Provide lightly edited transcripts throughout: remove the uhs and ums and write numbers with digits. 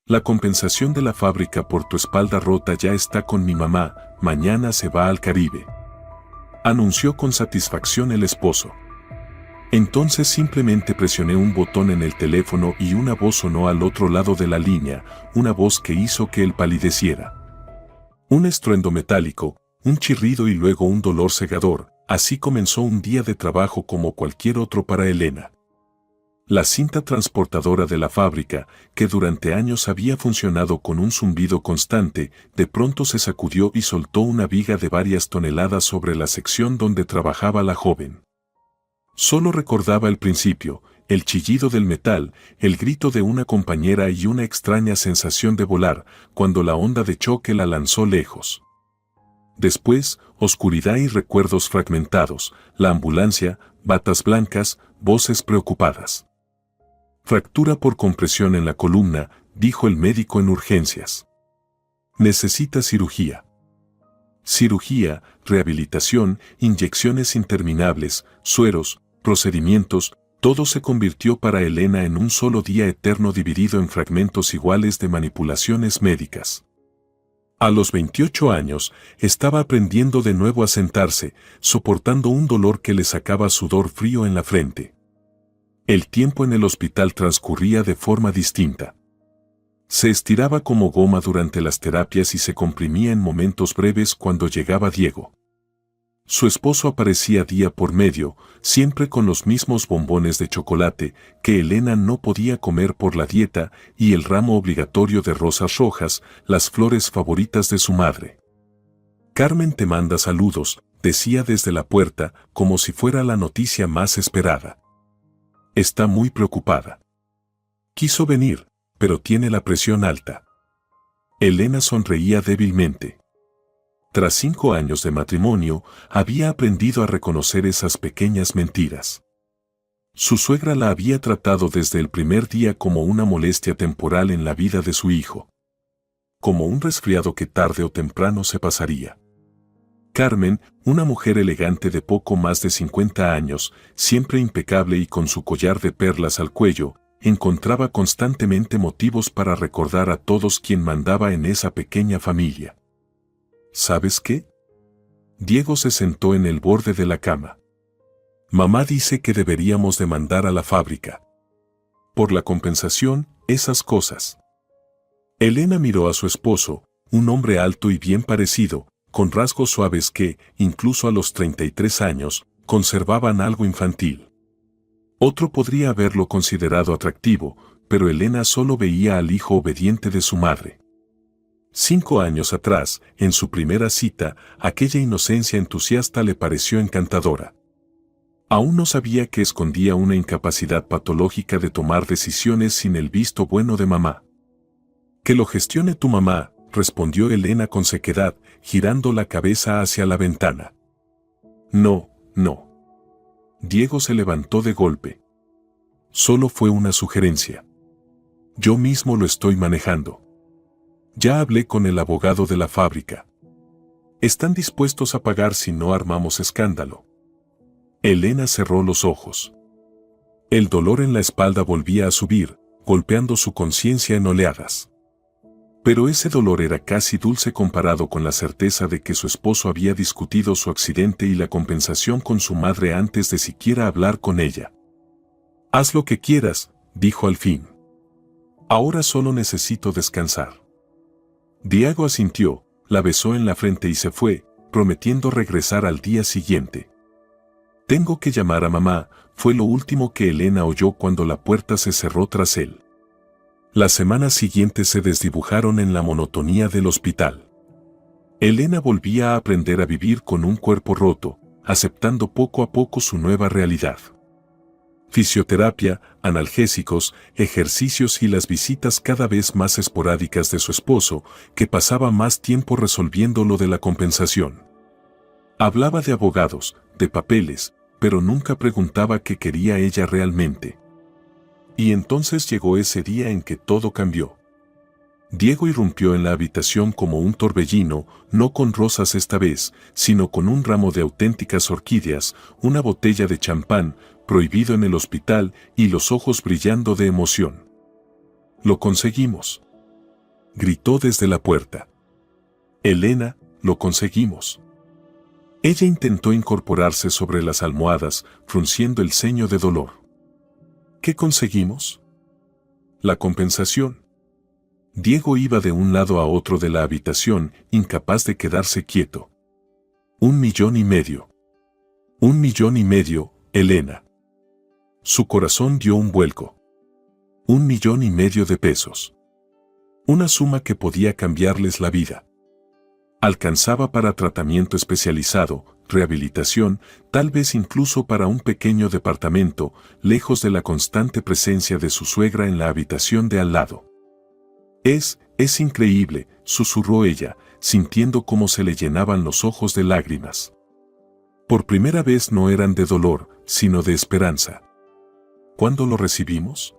La compensación de la fábrica por tu espalda rota ya está con mi mamá, mañana se va al Caribe. Anunció con satisfacción el esposo. Entonces simplemente presioné un botón en el teléfono y una voz sonó al otro lado de la línea, una voz que hizo que él palideciera. Un estruendo metálico, un chirrido y luego un dolor cegador. Así comenzó un día de trabajo como cualquier otro para Elena. La cinta transportadora de la fábrica, que durante años había funcionado con un zumbido constante, de pronto se sacudió y soltó una viga de varias toneladas sobre la sección donde trabajaba la joven. Solo recordaba el principio, el chillido del metal, el grito de una compañera y una extraña sensación de volar, cuando la onda de choque la lanzó lejos. Después, oscuridad y recuerdos fragmentados, la ambulancia, batas blancas, voces preocupadas. Fractura por compresión en la columna, dijo el médico en urgencias. Necesita cirugía. Cirugía, rehabilitación, inyecciones interminables, sueros, procedimientos, todo se convirtió para Elena en un solo día eterno dividido en fragmentos iguales de manipulaciones médicas. A los 28 años, estaba aprendiendo de nuevo a sentarse, soportando un dolor que le sacaba sudor frío en la frente. El tiempo en el hospital transcurría de forma distinta. Se estiraba como goma durante las terapias y se comprimía en momentos breves cuando llegaba Diego. Su esposo aparecía día por medio, siempre con los mismos bombones de chocolate que Elena no podía comer por la dieta y el ramo obligatorio de rosas rojas, las flores favoritas de su madre. Carmen te manda saludos, decía desde la puerta, como si fuera la noticia más esperada. Está muy preocupada. Quiso venir, pero tiene la presión alta. Elena sonreía débilmente. Tras 5 años de matrimonio, había aprendido a reconocer esas pequeñas mentiras. Su suegra la había tratado desde el primer día como una molestia temporal en la vida de su hijo. Como un resfriado que tarde o temprano se pasaría. Carmen, una mujer elegante de poco más de 50 años, siempre impecable y con su collar de perlas al cuello, encontraba constantemente motivos para recordar a todos quién mandaba en esa pequeña familia. ¿Sabes qué? Diego se sentó en el borde de la cama. Mamá dice que deberíamos demandar a la fábrica. Por la compensación, esas cosas. Elena miró a su esposo, un hombre alto y bien parecido, con rasgos suaves que, incluso a los 33 años, conservaban algo infantil. Otro podría haberlo considerado atractivo, pero Elena solo veía al hijo obediente de su madre. 5 años atrás, en su primera cita, aquella inocencia entusiasta le pareció encantadora. Aún no sabía que escondía una incapacidad patológica de tomar decisiones sin el visto bueno de mamá. Que lo gestione tu mamá, respondió Elena con sequedad, girando la cabeza hacia la ventana. No, no. Diego se levantó de golpe. Solo fue una sugerencia. Yo mismo lo estoy manejando. Ya hablé con el abogado de la fábrica. Están dispuestos a pagar si no armamos escándalo. Elena cerró los ojos. El dolor en la espalda volvía a subir, golpeando su conciencia en oleadas. Pero ese dolor era casi dulce comparado con la certeza de que su esposo había discutido su accidente y la compensación con su madre antes de siquiera hablar con ella. Haz lo que quieras, dijo al fin. Ahora solo necesito descansar. Diego asintió, la besó en la frente y se fue, prometiendo regresar al día siguiente. Tengo que llamar a mamá, fue lo último que Elena oyó cuando la puerta se cerró tras él. Las semanas siguientes se desdibujaron en la monotonía del hospital. Elena volvía a aprender a vivir con un cuerpo roto, aceptando poco a poco su nueva realidad. Fisioterapia, analgésicos, ejercicios y las visitas cada vez más esporádicas de su esposo, que pasaba más tiempo resolviendo lo de la compensación. Hablaba de abogados, de papeles, pero nunca preguntaba qué quería ella realmente. Y entonces llegó ese día en que todo cambió. Diego irrumpió en la habitación como un torbellino, no con rosas esta vez, sino con un ramo de auténticas orquídeas, una botella de champán, prohibido en el hospital, y los ojos brillando de emoción. Lo conseguimos. gritó desde la puerta. Elena, lo conseguimos. Ella intentó incorporarse sobre las almohadas, frunciendo el ceño de dolor. ¿Qué conseguimos? La compensación. Diego iba de un lado a otro de la habitación, incapaz de quedarse quieto. 1,5 millones. 1,5 millones, Elena. Su corazón dio un vuelco. 1,5 millones de pesos. Una suma que podía cambiarles la vida. Alcanzaba para tratamiento especializado, rehabilitación, tal vez incluso para un pequeño departamento, lejos de la constante presencia de su suegra en la habitación de al lado. Es increíble, susurró ella, sintiendo cómo se le llenaban los ojos de lágrimas. Por primera vez no eran de dolor, sino de esperanza. ¿Cuándo lo recibimos?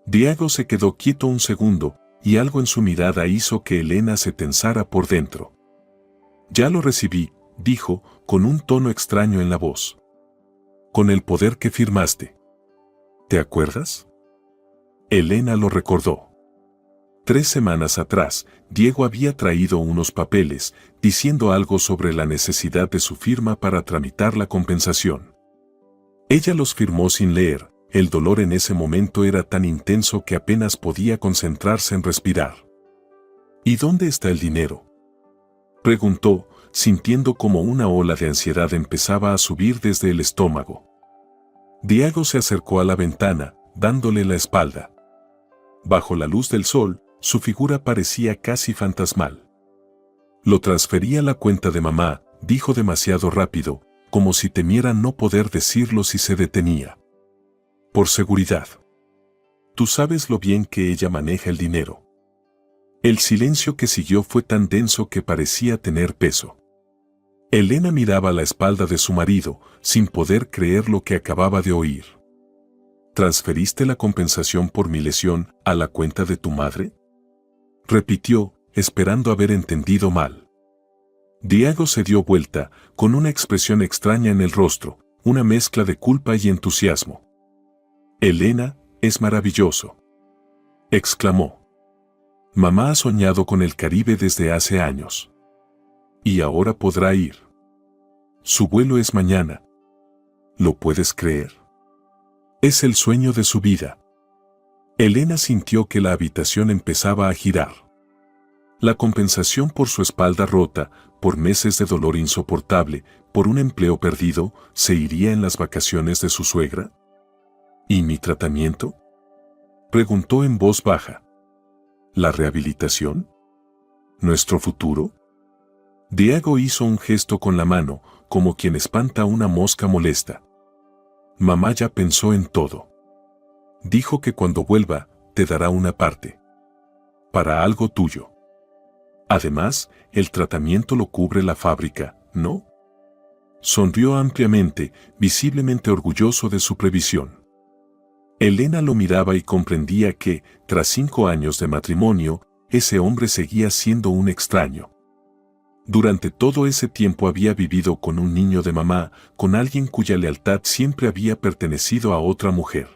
Diego se quedó quieto un segundo, y algo en su mirada hizo que Elena se tensara por dentro. Ya lo recibí, dijo, con un tono extraño en la voz. Con el poder que firmaste. ¿Te acuerdas? Elena lo recordó. 3 semanas atrás, Diego había traído unos papeles, diciendo algo sobre la necesidad de su firma para tramitar la compensación. Ella los firmó sin leer. El dolor en ese momento era tan intenso que apenas podía concentrarse en respirar. ¿Y dónde está el dinero?, preguntó, sintiendo como una ola de ansiedad empezaba a subir desde el estómago. Diego se acercó a la ventana, dándole la espalda. Bajo la luz del sol, su figura parecía casi fantasmal. Lo transferí a la cuenta de mamá, dijo demasiado rápido, como si temiera no poder decirlo si se detenía. Por seguridad. Tú sabes lo bien que ella maneja el dinero. El silencio que siguió fue tan denso que parecía tener peso. Elena miraba la espalda de su marido, sin poder creer lo que acababa de oír. ¿Transferiste la compensación por mi lesión a la cuenta de tu madre?, repitió, esperando haber entendido mal. Diego se dio vuelta, con una expresión extraña en el rostro, una mezcla de culpa y entusiasmo. Elena, es maravilloso, exclamó. Mamá ha soñado con el Caribe desde hace años. Y ahora podrá ir. Su vuelo es mañana. ¿Lo puedes creer? Es el sueño de su vida. Elena sintió que la habitación empezaba a girar. La compensación por su espalda rota, por meses de dolor insoportable, por un empleo perdido, ¿se iría en las vacaciones de su suegra? ¿Y mi tratamiento?, preguntó en voz baja. ¿La rehabilitación? ¿Nuestro futuro? Diego hizo un gesto con la mano, como quien espanta a una mosca molesta. Mamá ya pensó en todo. Dijo que cuando vuelva, te dará una parte. Para algo tuyo. Además, el tratamiento lo cubre la fábrica, ¿no? Sonrió ampliamente, visiblemente orgulloso de su previsión. Elena lo miraba y comprendía que, tras 5 años de matrimonio, ese hombre seguía siendo un extraño. Durante todo ese tiempo había vivido con un niño de mamá, con alguien cuya lealtad siempre había pertenecido a otra mujer.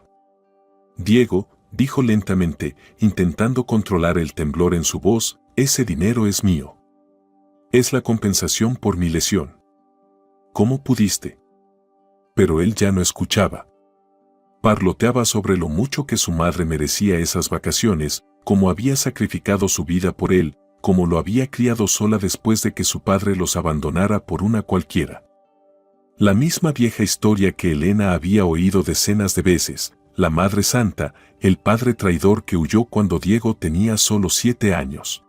Diego, dijo lentamente, intentando controlar el temblor en su voz, ese dinero es mío. Es la compensación por mi lesión. ¿Cómo pudiste? Pero él ya no escuchaba. Parloteaba sobre lo mucho que su madre merecía esas vacaciones, cómo había sacrificado su vida por él, cómo lo había criado sola después de que su padre los abandonara por una cualquiera. La misma vieja historia que Elena había oído decenas de veces, la Madre Santa, el padre traidor que huyó cuando Diego tenía solo 7 años.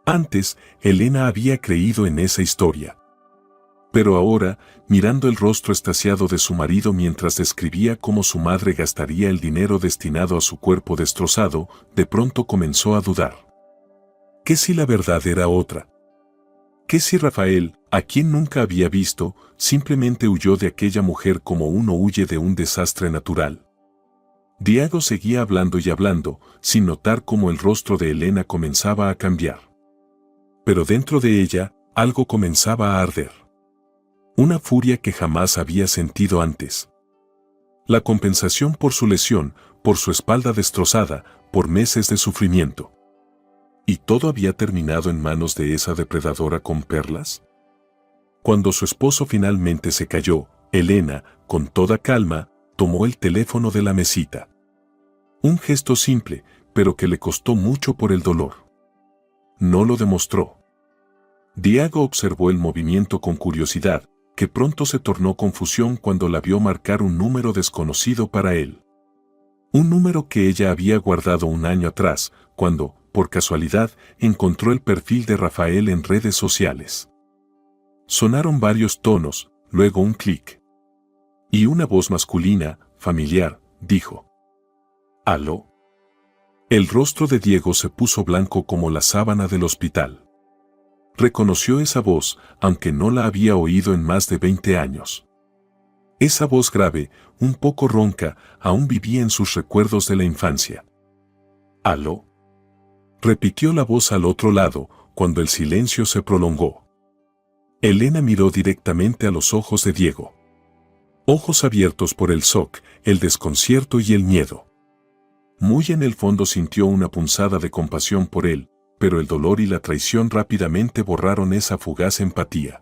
Antes, Elena había creído en esa historia. Pero ahora, mirando el rostro extasiado de su marido mientras describía cómo su madre gastaría el dinero destinado a su cuerpo destrozado, de pronto comenzó a dudar. ¿Qué si la verdad era otra? ¿Qué si Rafael, a quien nunca había visto, simplemente huyó de aquella mujer como uno huye de un desastre natural? Diego seguía hablando y hablando, sin notar cómo el rostro de Elena comenzaba a cambiar. Pero dentro de ella, algo comenzaba a arder. Una furia que jamás había sentido antes. La compensación por su lesión, por su espalda destrozada, por meses de sufrimiento. ¿Y todo había terminado en manos de esa depredadora con perlas? Cuando su esposo finalmente se calló, Elena, con toda calma, tomó el teléfono de la mesita. Un gesto simple, pero que le costó mucho por el dolor. No lo demostró. Diego observó el movimiento con curiosidad, que pronto se tornó confusión cuando la vio marcar un número desconocido para él. Un número que ella había guardado un año atrás, cuando, por casualidad, encontró el perfil de Rafael en redes sociales. Sonaron varios tonos, luego un clic. Y una voz masculina, familiar, dijo: ¿Aló? El rostro de Diego se puso blanco como la sábana del hospital. Reconoció esa voz, aunque no la había oído en más de 20 años. Esa voz grave, un poco ronca, aún vivía en sus recuerdos de la infancia. ¿Aló? Repitió la voz al otro lado, cuando el silencio se prolongó. Elena miró directamente a los ojos de Diego. Ojos abiertos por el shock, el desconcierto y el miedo. Muy en el fondo sintió una punzada de compasión por él, pero el dolor y la traición rápidamente borraron esa fugaz empatía.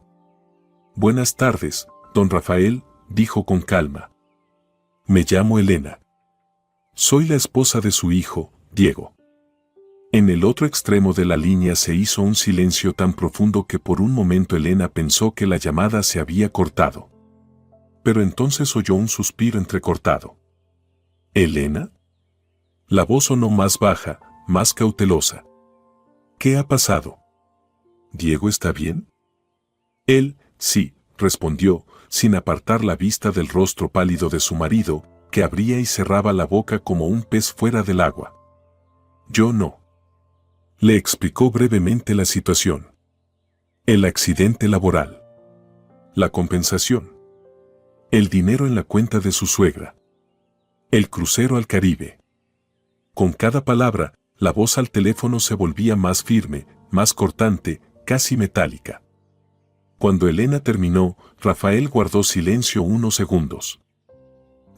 «Buenas tardes, don Rafael», dijo con calma. «Me llamo Elena. Soy la esposa de su hijo, Diego». En el otro extremo de la línea se hizo un silencio tan profundo que por un momento Elena pensó que la llamada se había cortado. Pero entonces oyó un suspiro entrecortado. «¿Elena?». La voz sonó más baja, más cautelosa. «¿Qué ha pasado? ¿Diego está bien?». Él, sí, respondió, sin apartar la vista del rostro pálido de su marido, que abría y cerraba la boca como un pez fuera del agua. «Yo no». Le explicó brevemente la situación. El accidente laboral. La compensación. El dinero en la cuenta de su suegra. El crucero al Caribe. Con cada palabra, la voz al teléfono se volvía más firme, más cortante, casi metálica. Cuando Elena terminó, Rafael guardó silencio unos segundos.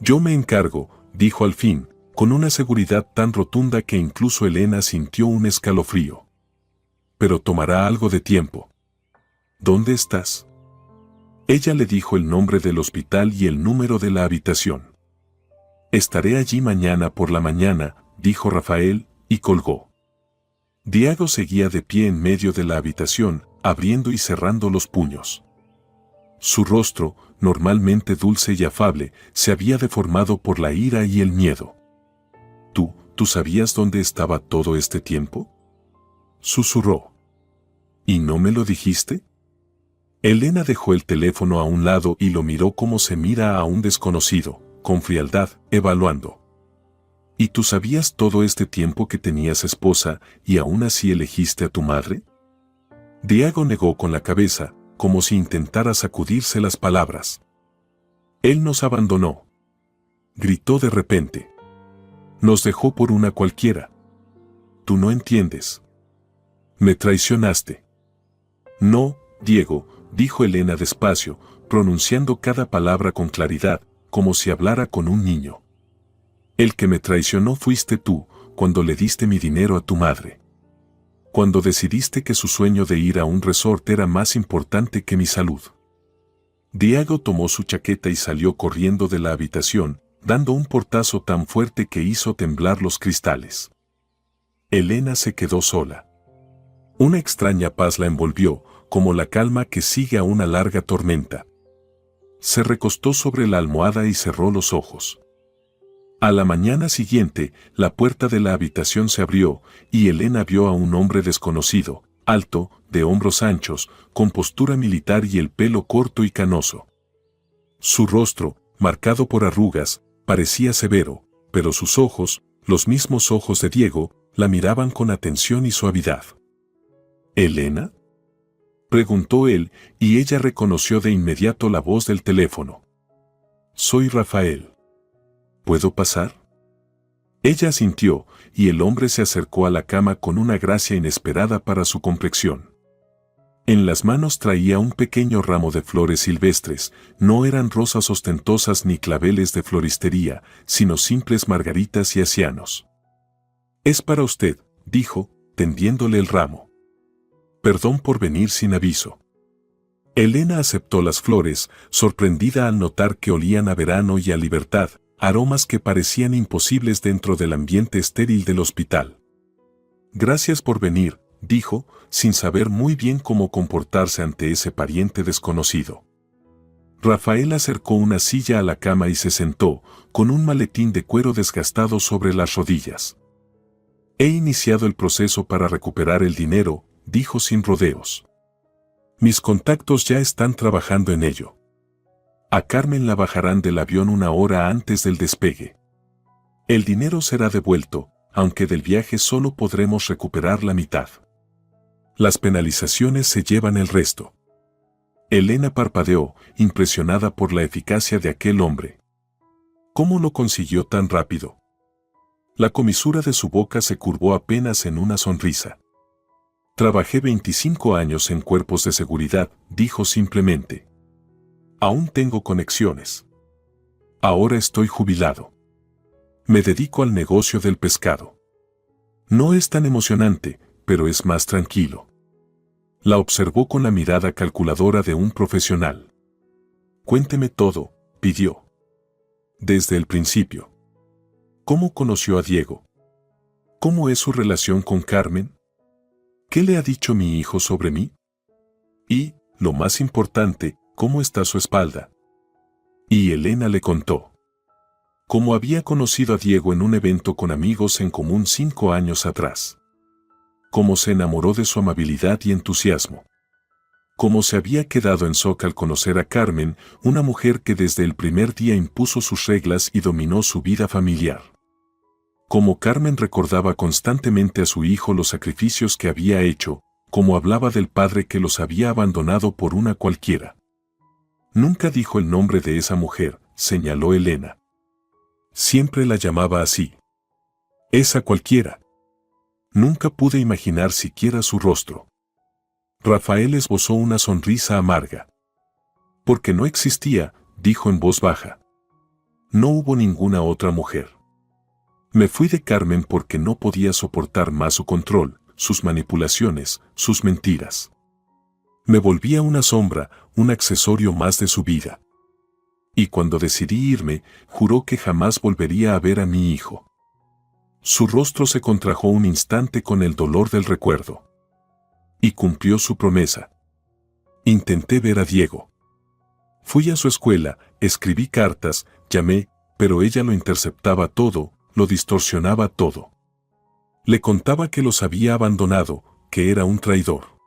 «Yo me encargo», dijo al fin, con una seguridad tan rotunda que incluso Elena sintió un escalofrío. «Pero tomará algo de tiempo». «¿Dónde estás?». Ella le dijo el nombre del hospital y el número de la habitación. «Estaré allí mañana por la mañana», dijo Rafael, y colgó. Diego seguía de pie en medio de la habitación, abriendo y cerrando los puños. Su rostro, normalmente dulce y afable, se había deformado por la ira y el miedo. ¿Tú sabías dónde estaba todo este tiempo?», susurró. «¿Y no me lo dijiste?». Elena dejó el teléfono a un lado y lo miró como se mira a un desconocido, con frialdad, evaluando. «¿Y tú sabías todo este tiempo que tenías esposa y aún así elegiste a tu madre?». Diego negó con la cabeza, como si intentara sacudirse las palabras. «Él nos abandonó», gritó de repente. «Nos dejó por una cualquiera. Tú no entiendes. Me traicionaste». «No, Diego», dijo Elena despacio, pronunciando cada palabra con claridad, como si hablara con un niño. «El que me traicionó fuiste tú, cuando le diste mi dinero a tu madre. Cuando decidiste que su sueño de ir a un resort era más importante que mi salud». Diego tomó su chaqueta y salió corriendo de la habitación, dando un portazo tan fuerte que hizo temblar los cristales. Elena se quedó sola. Una extraña paz la envolvió, como la calma que sigue a una larga tormenta. Se recostó sobre la almohada y cerró los ojos. A la mañana siguiente, la puerta de la habitación se abrió, y Elena vio a un hombre desconocido, alto, de hombros anchos, con postura militar y el pelo corto y canoso. Su rostro, marcado por arrugas, parecía severo, pero sus ojos, los mismos ojos de Diego, la miraban con atención y suavidad. «¿Elena?», preguntó él, y ella reconoció de inmediato la voz del teléfono. «Soy Rafael. ¿Puedo pasar?». Ella asintió, y el hombre se acercó a la cama con una gracia inesperada para su complexión. En las manos traía un pequeño ramo de flores silvestres, no eran rosas ostentosas ni claveles de floristería, sino simples margaritas y asianos. «Es para usted», dijo, tendiéndole el ramo. Perdón por venir sin aviso. Elena aceptó las flores, sorprendida al notar que olían a verano y a libertad, aromas que parecían imposibles dentro del ambiente estéril del hospital. Gracias por venir, dijo, sin saber muy bien cómo comportarse ante ese pariente desconocido. Rafael acercó una silla a la cama y se sentó, con un maletín de cuero desgastado sobre las rodillas. He iniciado el proceso para recuperar el dinero, dijo sin rodeos. Mis contactos ya están trabajando en ello. A Carmen la bajarán del avión 1 hora antes del despegue. El dinero será devuelto, aunque del viaje solo podremos recuperar la mitad. Las penalizaciones se llevan el resto. Elena parpadeó, impresionada por la eficacia de aquel hombre. ¿Cómo lo consiguió tan rápido? La comisura de su boca se curvó apenas en una sonrisa. Trabajé 25 años en cuerpos de seguridad, dijo simplemente. Aún tengo conexiones. Ahora estoy jubilado. Me dedico al negocio del pescado. No es tan emocionante, pero es más tranquilo. La observó con la mirada calculadora de un profesional. Cuénteme todo, pidió. Desde el principio. ¿Cómo conoció a Diego? ¿Cómo es su relación con Carmen? ¿Qué le ha dicho mi hijo sobre mí? Y, lo más importante, ¿cómo está su espalda? Y Elena le contó. Cómo había conocido a Diego en un evento con amigos en común 5 años atrás. Cómo se enamoró de su amabilidad y entusiasmo. Cómo se había quedado en shock al conocer a Carmen, una mujer que desde el primer día impuso sus reglas y dominó su vida familiar. Cómo Carmen recordaba constantemente a su hijo los sacrificios que había hecho, cómo hablaba del padre que los había abandonado por una cualquiera. Nunca dijo el nombre de esa mujer, señaló Elena. Siempre la llamaba así. Esa cualquiera. Nunca pude imaginar siquiera su rostro. Rafael esbozó una sonrisa amarga. Porque no existía, dijo en voz baja. No hubo ninguna otra mujer. Me fui de Carmen porque no podía soportar más su control, sus manipulaciones, sus mentiras. Me volvía una sombra, un accesorio más de su vida. Y cuando decidí irme, juró que jamás volvería a ver a mi hijo. Su rostro se contrajo un instante con el dolor del recuerdo. Y cumplió su promesa. Intenté ver a Diego. Fui a su escuela, escribí cartas, llamé, pero ella lo interceptaba todo, lo distorsionaba todo. Le contaba que los había abandonado, que era un traidor.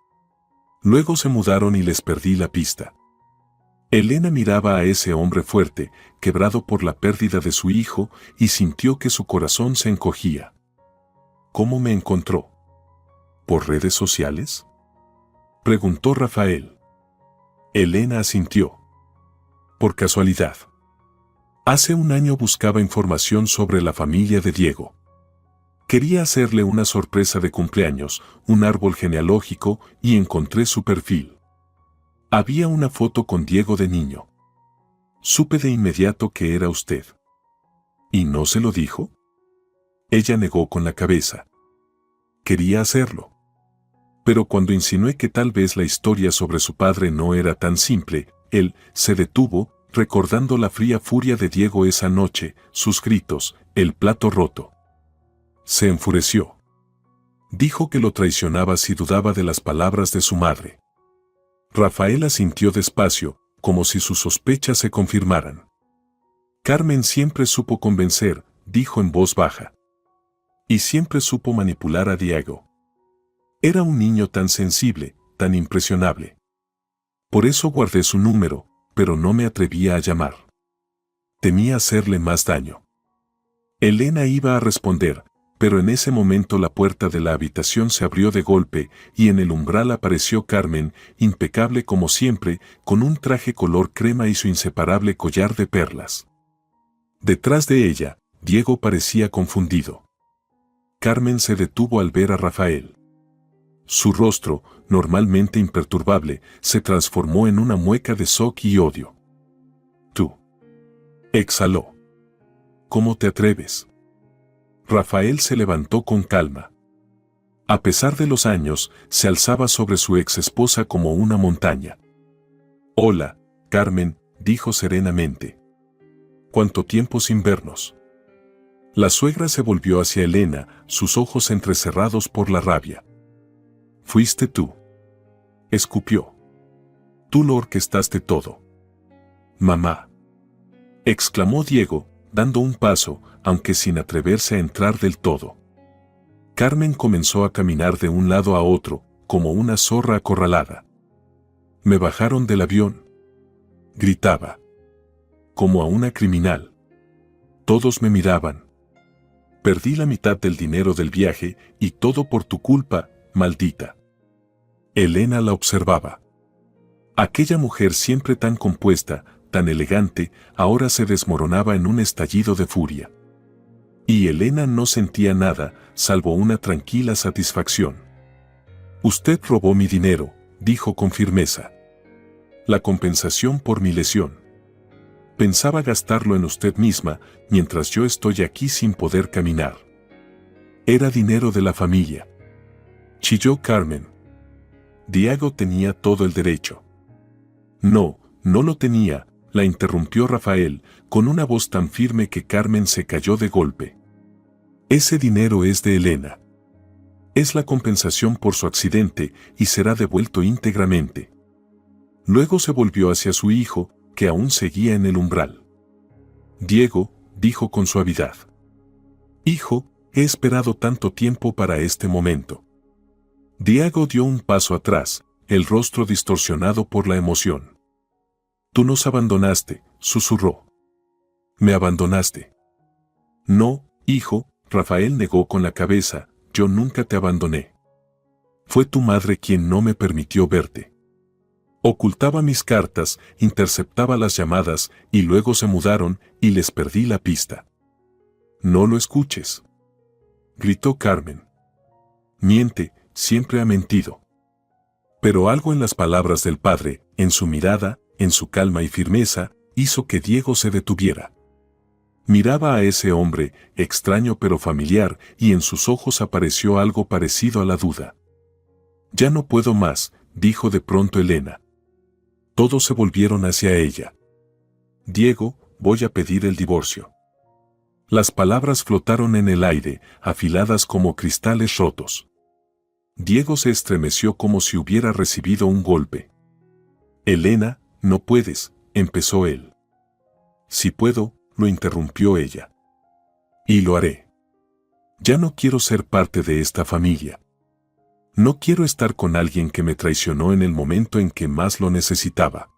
Luego se mudaron y les perdí la pista. Elena miraba a ese hombre fuerte, quebrado por la pérdida de su hijo, y sintió que su corazón se encogía. ¿Cómo me encontró? ¿Por redes sociales? Preguntó Rafael. Elena asintió. Por casualidad. Hace 1 año buscaba información sobre la familia de Diego. Quería hacerle una sorpresa de cumpleaños, un árbol genealógico, y encontré su perfil. Había una foto con Diego de niño. Supe de inmediato que era usted. ¿Y no se lo dijo? Ella negó con la cabeza. Quería hacerlo. Pero cuando insinué que tal vez la historia sobre su padre no era tan simple, él se detuvo, recordando la fría furia de Diego esa noche, sus gritos, el plato roto. Se enfureció. Dijo que lo traicionaba si dudaba de las palabras de su madre. Rafael asintió despacio, como si sus sospechas se confirmaran. Carmen siempre supo convencer, dijo en voz baja. Y siempre supo manipular a Diego. Era un niño tan sensible, tan impresionable. Por eso guardé su número, pero no me atrevía a llamar. Temía hacerle más daño. Elena iba a responder, pero en ese momento la puerta de la habitación se abrió de golpe y en el umbral apareció Carmen, impecable como siempre, con un traje color crema y su inseparable collar de perlas. Detrás de ella, Diego parecía confundido. Carmen se detuvo al ver a Rafael. Su rostro, normalmente imperturbable, se transformó en una mueca de shock y odio. «Tú», exhaló. «¿Cómo te atreves?» Rafael se levantó con calma. A pesar de los años, se alzaba sobre su ex esposa como una montaña. «Hola, Carmen», dijo serenamente. «¿Cuánto tiempo sin vernos?». La suegra se volvió hacia Elena, sus ojos entrecerrados por la rabia. «Fuiste tú», escupió. «Tú lo orquestaste todo». «Mamá», exclamó Diego, dando un paso, aunque sin atreverse a entrar del todo. Carmen comenzó a caminar de un lado a otro, como una zorra acorralada. «Me bajaron del avión», gritaba. «Como a una criminal. Todos me miraban. Perdí la mitad del dinero del viaje y todo por tu culpa, maldita». Elena la observaba. Aquella mujer siempre tan compuesta, tan elegante, ahora se desmoronaba en un estallido de furia. Y Elena no sentía nada, salvo una tranquila satisfacción. «Usted robó mi dinero», dijo con firmeza. «La compensación por mi lesión. Pensaba gastarlo en usted misma, mientras yo estoy aquí sin poder caminar. Era dinero de la familia». Chilló Carmen. Diego tenía todo el derecho. «No, no lo tenía», la interrumpió Rafael, con una voz tan firme que Carmen se cayó de golpe. «Ese dinero es de Elena. Es la compensación por su accidente y será devuelto íntegramente». Luego se volvió hacia su hijo, que aún seguía en el umbral. «Diego», dijo con suavidad. «Hijo, he esperado tanto tiempo para este momento». Diego dio un paso atrás, el rostro distorsionado por la emoción. «Tú nos abandonaste», susurró. «Me abandonaste». «No, hijo», Rafael negó con la cabeza, «yo nunca te abandoné. Fue tu madre quien no me permitió verte. Ocultaba mis cartas, interceptaba las llamadas, y luego se mudaron y les perdí la pista». «No lo escuches», gritó Carmen. «Miente, siempre ha mentido». Pero algo en las palabras del padre, en su mirada, en su calma y firmeza, hizo que Diego se detuviera. Miraba a ese hombre, extraño pero familiar, y en sus ojos apareció algo parecido a la duda. «Ya no puedo más», dijo de pronto Elena. Todos se volvieron hacia ella. «Diego, voy a pedir el divorcio». Las palabras flotaron en el aire, afiladas como cristales rotos. Diego se estremeció como si hubiera recibido un golpe. «Elena, no puedes», empezó él. «Sí puedo», lo interrumpió ella. «Y lo haré. Ya no quiero ser parte de esta familia. No quiero estar con alguien que me traicionó en el momento en que más lo necesitaba».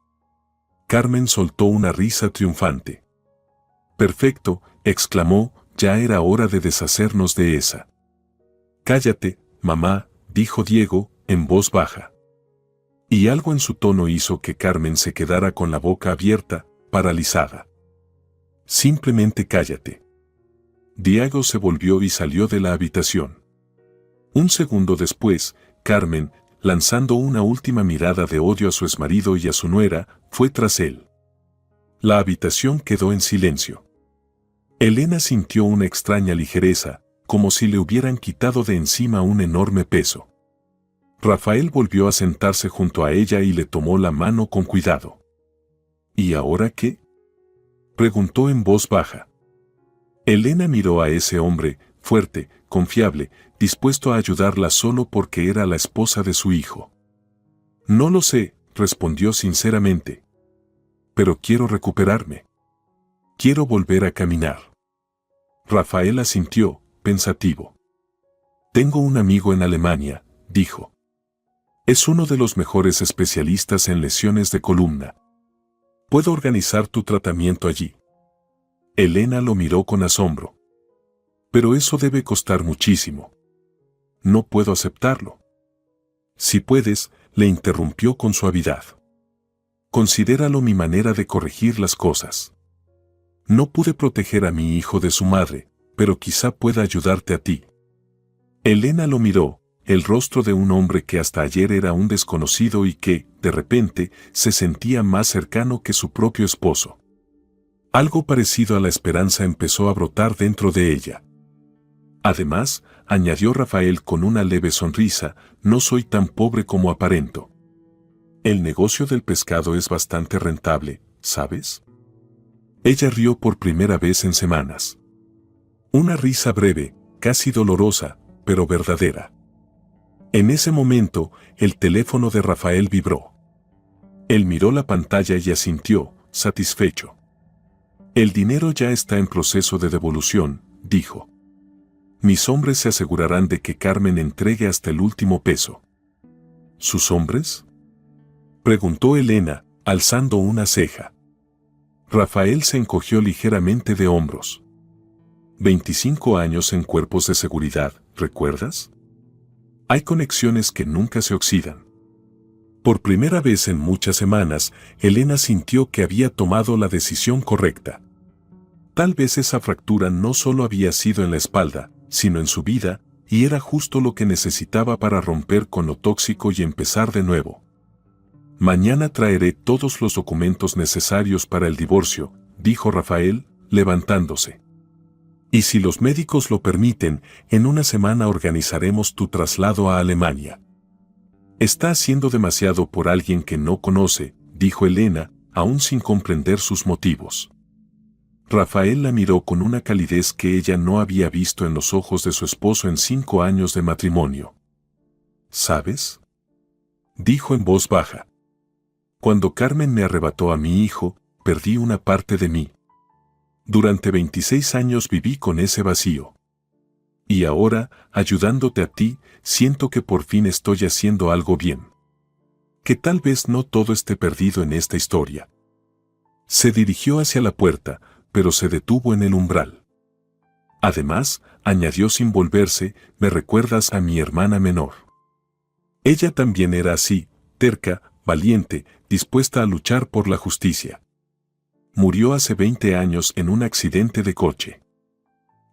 Carmen soltó una risa triunfante. «Perfecto», exclamó, «ya era hora de deshacernos de esa». «Cállate, mamá», dijo Diego, en voz baja. Y algo en su tono hizo que Carmen se quedara con la boca abierta, paralizada. «Simplemente cállate». Diego se volvió y salió de la habitación. Un segundo después, Carmen, lanzando una última mirada de odio a su exmarido y a su nuera, fue tras él. La habitación quedó en silencio. Elena sintió una extraña ligereza, como si le hubieran quitado de encima un enorme peso. Rafael volvió a sentarse junto a ella y le tomó la mano con cuidado. «¿Y ahora qué?», preguntó en voz baja. Elena miró a ese hombre, fuerte, confiable, dispuesto a ayudarla solo porque era la esposa de su hijo. «No lo sé», respondió sinceramente. «Pero quiero recuperarme. Quiero volver a caminar». Rafael asintió, pensativo. «Tengo un amigo en Alemania», dijo. «Es uno de los mejores especialistas en lesiones de columna. Puedo organizar tu tratamiento allí». Elena lo miró con asombro. «Pero eso debe costar muchísimo. No puedo aceptarlo». «Si puedes», le interrumpió con suavidad. «Considéralo mi manera de corregir las cosas. No pude proteger a mi hijo de su madre, pero quizá pueda ayudarte a ti». Elena lo miró, el rostro de un hombre que hasta ayer era un desconocido y que, de repente, se sentía más cercano que su propio esposo. Algo parecido a la esperanza empezó a brotar dentro de ella. Además, añadió Rafael con una leve sonrisa, no soy tan pobre como aparento. El negocio del pescado es bastante rentable, ¿sabes? Ella rió por primera vez en semanas. Una risa breve, casi dolorosa, pero verdadera. En ese momento, el teléfono de Rafael vibró. Él miró la pantalla y asintió, satisfecho. El dinero ya está en proceso de devolución, dijo. Mis hombres se asegurarán de que Carmen entregue hasta el último peso. ¿Sus hombres?, preguntó Elena, alzando una ceja. Rafael se encogió ligeramente de hombros. 25 años en cuerpos de seguridad, ¿recuerdas? Hay conexiones que nunca se oxidan. Por primera vez en muchas semanas, Elena sintió que había tomado la decisión correcta. Tal vez esa fractura no solo había sido en la espalda, sino en su vida, y era justo lo que necesitaba para romper con lo tóxico y empezar de nuevo. Mañana traeré todos los documentos necesarios para el divorcio, dijo Rafael, levantándose. Y si los médicos lo permiten, en una semana organizaremos tu traslado a Alemania. Está haciendo demasiado por alguien que no conoce, dijo Elena, aún sin comprender sus motivos. Rafael la miró con una calidez que ella no había visto en los ojos de su esposo en 5 años de matrimonio. ¿Sabes?, dijo en voz baja. Cuando Carmen me arrebató a mi hijo, perdí una parte de mí. Durante 26 años viví con ese vacío. Y ahora, ayudándote a ti, siento que por fin estoy haciendo algo bien. Que tal vez no todo esté perdido en esta historia. Se dirigió hacia la puerta, pero se detuvo en el umbral. Además, añadió sin volverse, me recuerdas a mi hermana menor. Ella también era así, terca, valiente, dispuesta a luchar por la justicia. Murió hace 20 años en un accidente de coche.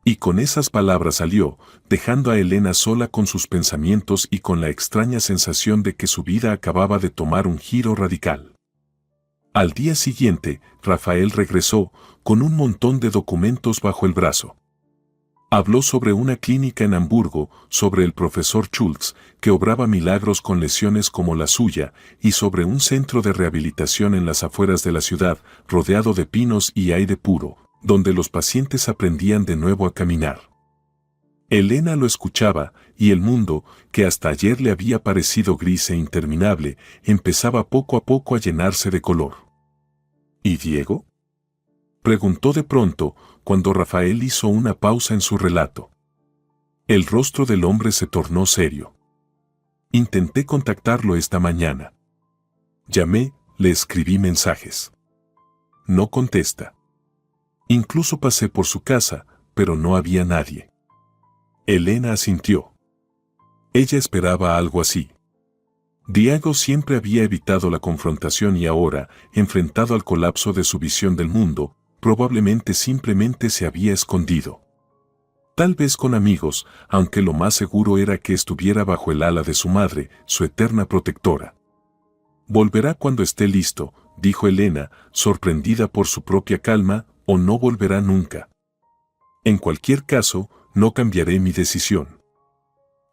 Y con esas palabras salió, dejando a Elena sola con sus pensamientos y con la extraña sensación de que su vida acababa de tomar un giro radical. Al día siguiente, Rafael regresó, con un montón de documentos bajo el brazo. Habló sobre una clínica en Hamburgo, sobre el profesor Schultz, que obraba milagros con lesiones como la suya, y sobre un centro de rehabilitación en las afueras de la ciudad, rodeado de pinos y aire puro, donde los pacientes aprendían de nuevo a caminar. Elena lo escuchaba, y el mundo, que hasta ayer le había parecido gris e interminable, empezaba poco a poco a llenarse de color. ¿Y Diego?, preguntó de pronto, cuando Rafael hizo una pausa en su relato. El rostro del hombre se tornó serio. Intenté contactarlo esta mañana. Llamé, le escribí mensajes. No contesta. Incluso pasé por su casa, pero no había nadie. Elena asintió. Ella esperaba algo así. Diego siempre había evitado la confrontación y ahora, enfrentado al colapso de su visión del mundo, probablemente simplemente se había escondido. Tal vez con amigos, aunque lo más seguro era que estuviera bajo el ala de su madre, su eterna protectora. Volverá cuando esté listo, dijo Elena, sorprendida por su propia calma, o no volverá nunca. En cualquier caso, no cambiaré mi decisión.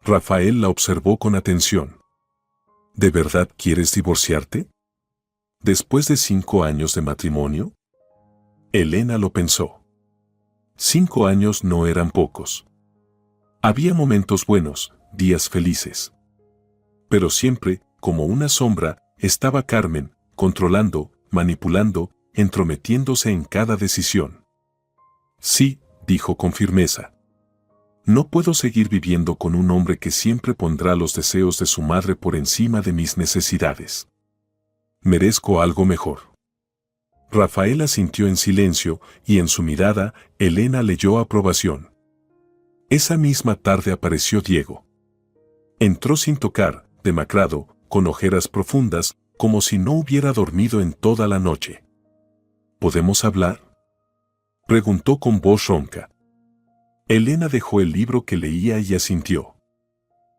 Rafael la observó con atención. ¿De verdad quieres divorciarte? ¿Después de 5 años de matrimonio? Elena lo pensó. 5 años no eran pocos. Había momentos buenos, días felices. Pero siempre, como una sombra, estaba Carmen, controlando, manipulando, entrometiéndose en cada decisión. Sí, dijo con firmeza. No puedo seguir viviendo con un hombre que siempre pondrá los deseos de su madre por encima de mis necesidades. Merezco algo mejor. Rafael asintió en silencio, y en su mirada, Elena leyó aprobación. Esa misma tarde apareció Diego. Entró sin tocar, demacrado, con ojeras profundas, como si no hubiera dormido en toda la noche. ¿Podemos hablar?, preguntó con voz ronca. Elena dejó el libro que leía y asintió.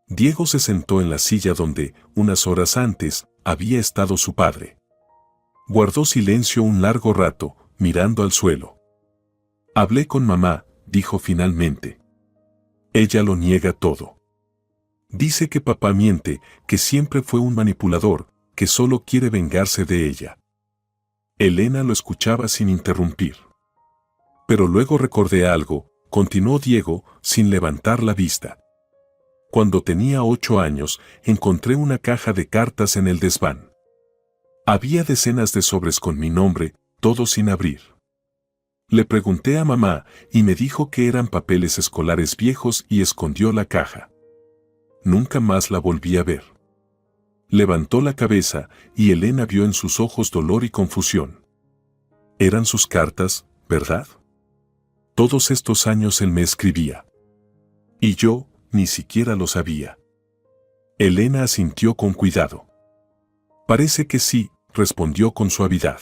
Diego se sentó en la silla donde, unas horas antes, había estado su padre. Guardó silencio un largo rato, mirando al suelo. Hablé con mamá, dijo finalmente. Ella lo niega todo. Dice que papá miente, que siempre fue un manipulador, que solo quiere vengarse de ella. Elena lo escuchaba sin interrumpir. Pero luego recordé algo, continuó Diego, sin levantar la vista. Cuando tenía 8 años, encontré una caja de cartas en el desván. Había decenas de sobres con mi nombre, todos sin abrir. Le pregunté a mamá y me dijo que eran papeles escolares viejos y escondió la caja. Nunca más la volví a ver. Levantó la cabeza y Elena vio en sus ojos dolor y confusión. Eran sus cartas, ¿verdad? Todos estos años él me escribía. Y yo, ni siquiera lo sabía. Elena asintió con cuidado. Parece que sí, respondió con suavidad.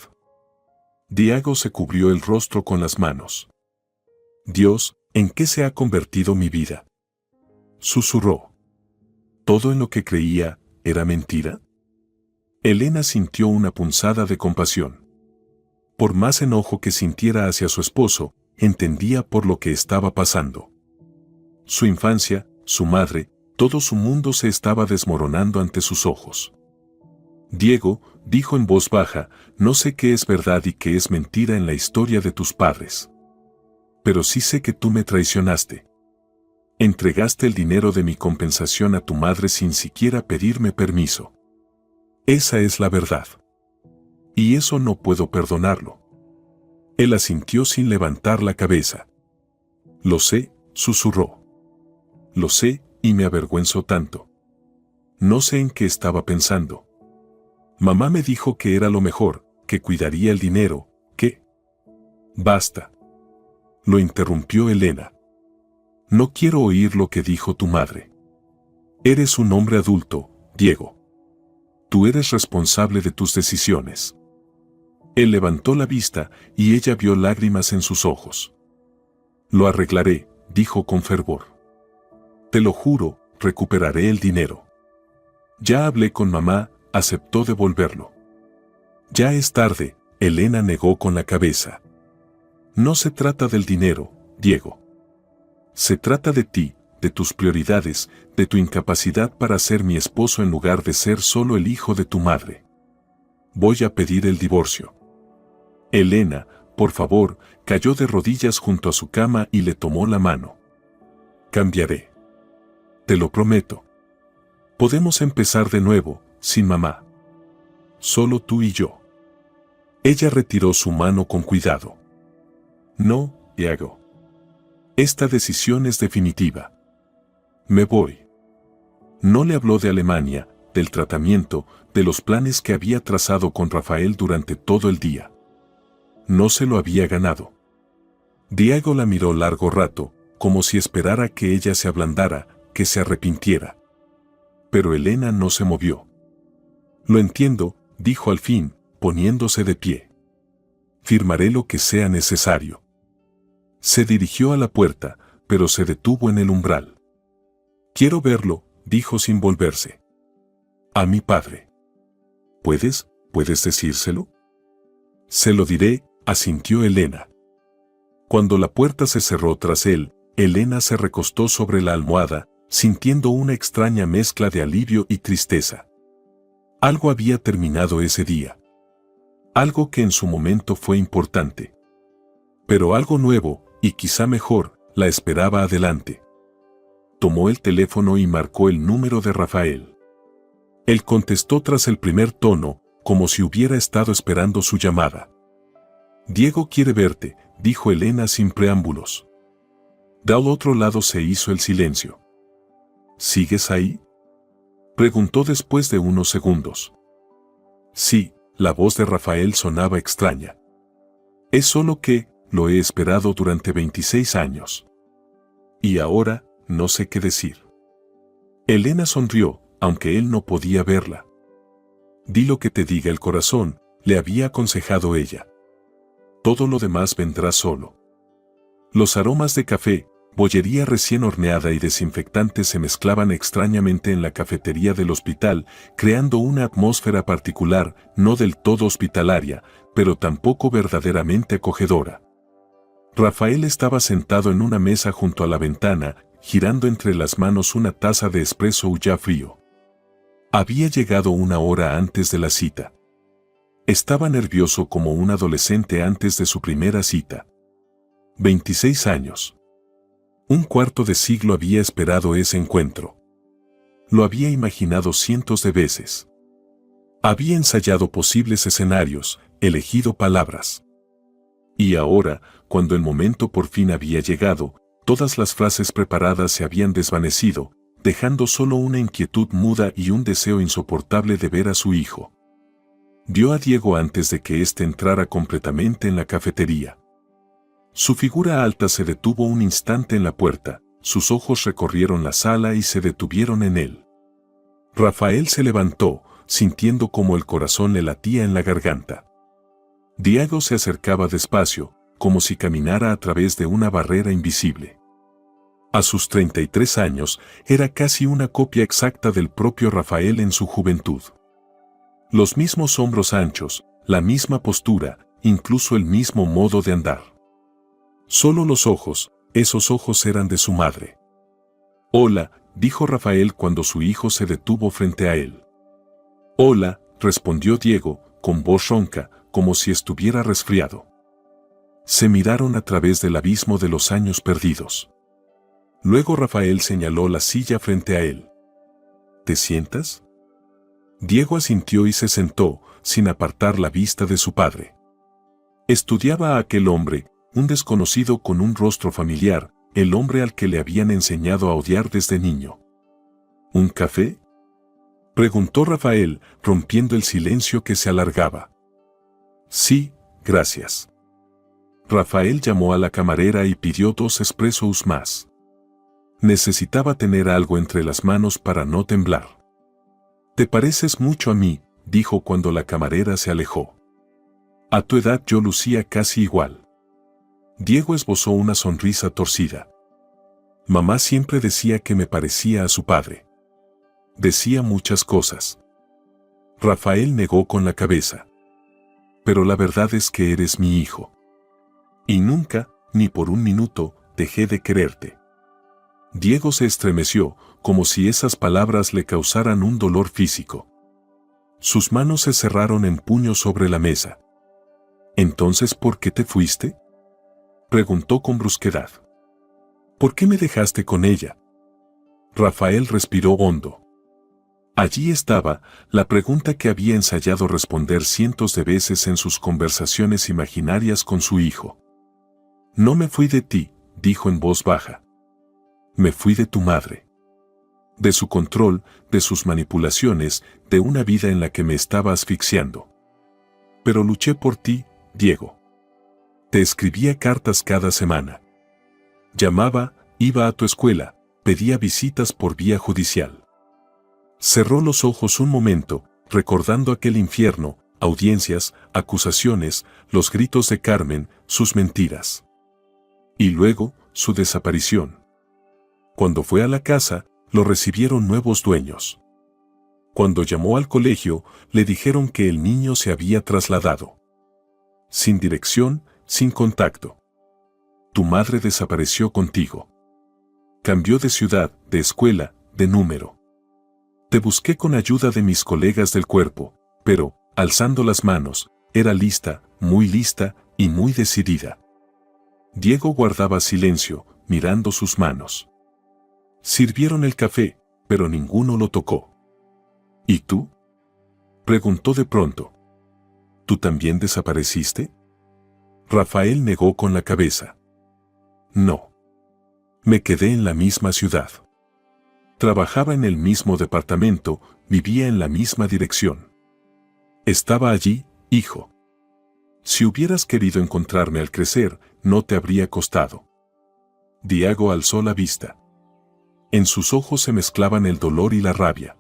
Diego se cubrió el rostro con las manos. Dios, ¿en qué se ha convertido mi vida? Susurró. ¿Todo en lo que creía era mentira? Elena sintió una punzada de compasión. Por más enojo que sintiera hacia su esposo, entendía por lo que estaba pasando. Su infancia, su madre, todo su mundo se estaba desmoronando ante sus ojos. Diego, dijo en voz baja, no sé qué es verdad y qué es mentira en la historia de tus padres. Pero sí sé que tú me traicionaste. Entregaste el dinero de mi compensación a tu madre sin siquiera pedirme permiso. Esa es la verdad. Y eso no puedo perdonarlo. Él asintió sin levantar la cabeza. Lo sé, susurró. Lo sé, y me avergüenzo tanto. No sé en qué estaba pensando. Mamá me dijo que era lo mejor, que cuidaría el dinero, que... Basta. Lo interrumpió Elena. No quiero oír lo que dijo tu madre. Eres un hombre adulto, Diego. Tú eres responsable de tus decisiones. Él levantó la vista y ella vio lágrimas en sus ojos. Lo arreglaré, dijo con fervor. Te lo juro, recuperaré el dinero. Ya hablé con mamá, aceptó devolverlo. Ya es tarde, Elena negó con la cabeza. No se trata del dinero, Diego. Se trata de ti, de tus prioridades, de tu incapacidad para ser mi esposo en lugar de ser solo el hijo de tu madre. Voy a pedir el divorcio. Elena, por favor, cayó de rodillas junto a su cama y le tomó la mano. Cambiaré. Te lo prometo. Podemos empezar de nuevo, sin mamá. Solo tú y yo. Ella retiró su mano con cuidado. No, Diego. Esta decisión es definitiva. Me voy. No le habló de Alemania, del tratamiento, de los planes que había trazado con Rafael durante todo el día. No se lo había ganado. Diego la miró largo rato, como si esperara que ella se ablandara, que se arrepintiera. Pero Elena no se movió. Lo entiendo, dijo al fin, poniéndose de pie. Firmaré lo que sea necesario. Se dirigió a la puerta, pero se detuvo en el umbral. Quiero verlo, dijo sin volverse. A mi padre. ¿Puedes decírselo? Se lo diré, asintió Elena. Cuando la puerta se cerró tras él, Elena se recostó sobre la almohada, sintiendo una extraña mezcla de alivio y tristeza. Algo había terminado ese día. Algo que en su momento fue importante. Pero algo nuevo, y quizá mejor, la esperaba adelante. Tomó el teléfono y marcó el número de Rafael. Él contestó tras el primer tono, como si hubiera estado esperando su llamada. Diego quiere verte, dijo Elena sin preámbulos. Del otro lado se hizo el silencio. ¿Sigues ahí?, preguntó después de unos segundos. Sí, la voz de Rafael sonaba extraña. Es solo que, lo he esperado durante 26 años. Y ahora, no sé qué decir. Elena sonrió, aunque él no podía verla. Di lo que te diga el corazón, le había aconsejado ella. Todo lo demás vendrá solo. Los aromas de café, bollería recién horneada y desinfectante se mezclaban extrañamente en la cafetería del hospital, creando una atmósfera particular, no del todo hospitalaria, pero tampoco verdaderamente acogedora. Rafael estaba sentado en una mesa junto a la ventana, girando entre las manos una taza de espresso ya frío. Había llegado una hora antes de la cita. Estaba nervioso como un adolescente antes de su primera cita. 26 años. Un cuarto de siglo había esperado ese encuentro. Lo había imaginado cientos de veces. Había ensayado posibles escenarios, elegido palabras. Y ahora, cuando el momento por fin había llegado, todas las frases preparadas se habían desvanecido, dejando solo una inquietud muda y un deseo insoportable de ver a su hijo. Vio a Diego antes de que éste entrara completamente en la cafetería. Su figura alta se detuvo un instante en la puerta, sus ojos recorrieron la sala y se detuvieron en él. Rafael se levantó, sintiendo como el corazón le latía en la garganta. Diego se acercaba despacio, como si caminara a través de una barrera invisible. A sus 33 años, era casi una copia exacta del propio Rafael en su juventud. Los mismos hombros anchos, la misma postura, incluso el mismo modo de andar. Solo los ojos, esos ojos eran de su madre. «Hola», dijo Rafael cuando su hijo se detuvo frente a él. «Hola», respondió Diego, con voz ronca, como si estuviera resfriado. Se miraron a través del abismo de los años perdidos. Luego Rafael señaló la silla frente a él. «¿Te sientas?». Diego asintió y se sentó, sin apartar la vista de su padre. Estudiaba a aquel hombre, un desconocido con un rostro familiar, el hombre al que le habían enseñado a odiar desde niño. «¿Un café?», preguntó Rafael, rompiendo el silencio que se alargaba. «Sí, gracias». Rafael llamó a la camarera y pidió 2 espressos más. Necesitaba tener algo entre las manos para no temblar. «Te pareces mucho a mí», dijo cuando la camarera se alejó. «A tu edad yo lucía casi igual». Diego esbozó una sonrisa torcida. «Mamá siempre decía que me parecía a su padre. Decía muchas cosas». Rafael negó con la cabeza. «Pero la verdad es que eres mi hijo. Y nunca, ni por un minuto, dejé de quererte». Diego se estremeció, como si esas palabras le causaran un dolor físico. Sus manos se cerraron en puños sobre la mesa. «¿Entonces por qué te fuiste?», preguntó con brusquedad. «¿Por qué me dejaste con ella?». Rafael respiró hondo. Allí estaba, la pregunta que había ensayado responder cientos de veces en sus conversaciones imaginarias con su hijo. «No me fui de ti», dijo en voz baja. «Me fui de tu madre. De su control, de sus manipulaciones, de una vida en la que me estaba asfixiando. Pero luché por ti, Diego. Te escribía cartas cada semana. Llamaba, iba a tu escuela, pedía visitas por vía judicial». Cerró los ojos un momento, recordando aquel infierno, audiencias, acusaciones, los gritos de Carmen, sus mentiras. Y luego, su desaparición. Cuando fue a la casa, lo recibieron nuevos dueños. Cuando llamó al colegio, le dijeron que el niño se había trasladado. Sin dirección, sin contacto. Tu madre desapareció contigo. Cambió de ciudad, de escuela, de número. Te busqué con ayuda de mis colegas del cuerpo, pero, alzando las manos, era lista, muy lista y muy decidida. Diego guardaba silencio, mirando sus manos. Sirvieron el café, pero ninguno lo tocó. ¿Y tú?, preguntó de pronto. ¿Tú también desapareciste? Rafael negó con la cabeza. No. Me quedé en la misma ciudad. Trabajaba en el mismo departamento, vivía en la misma dirección. Estaba allí, hijo. Si hubieras querido encontrarme al crecer, no te habría costado. Diego alzó la vista. En sus ojos se mezclaban el dolor y la rabia.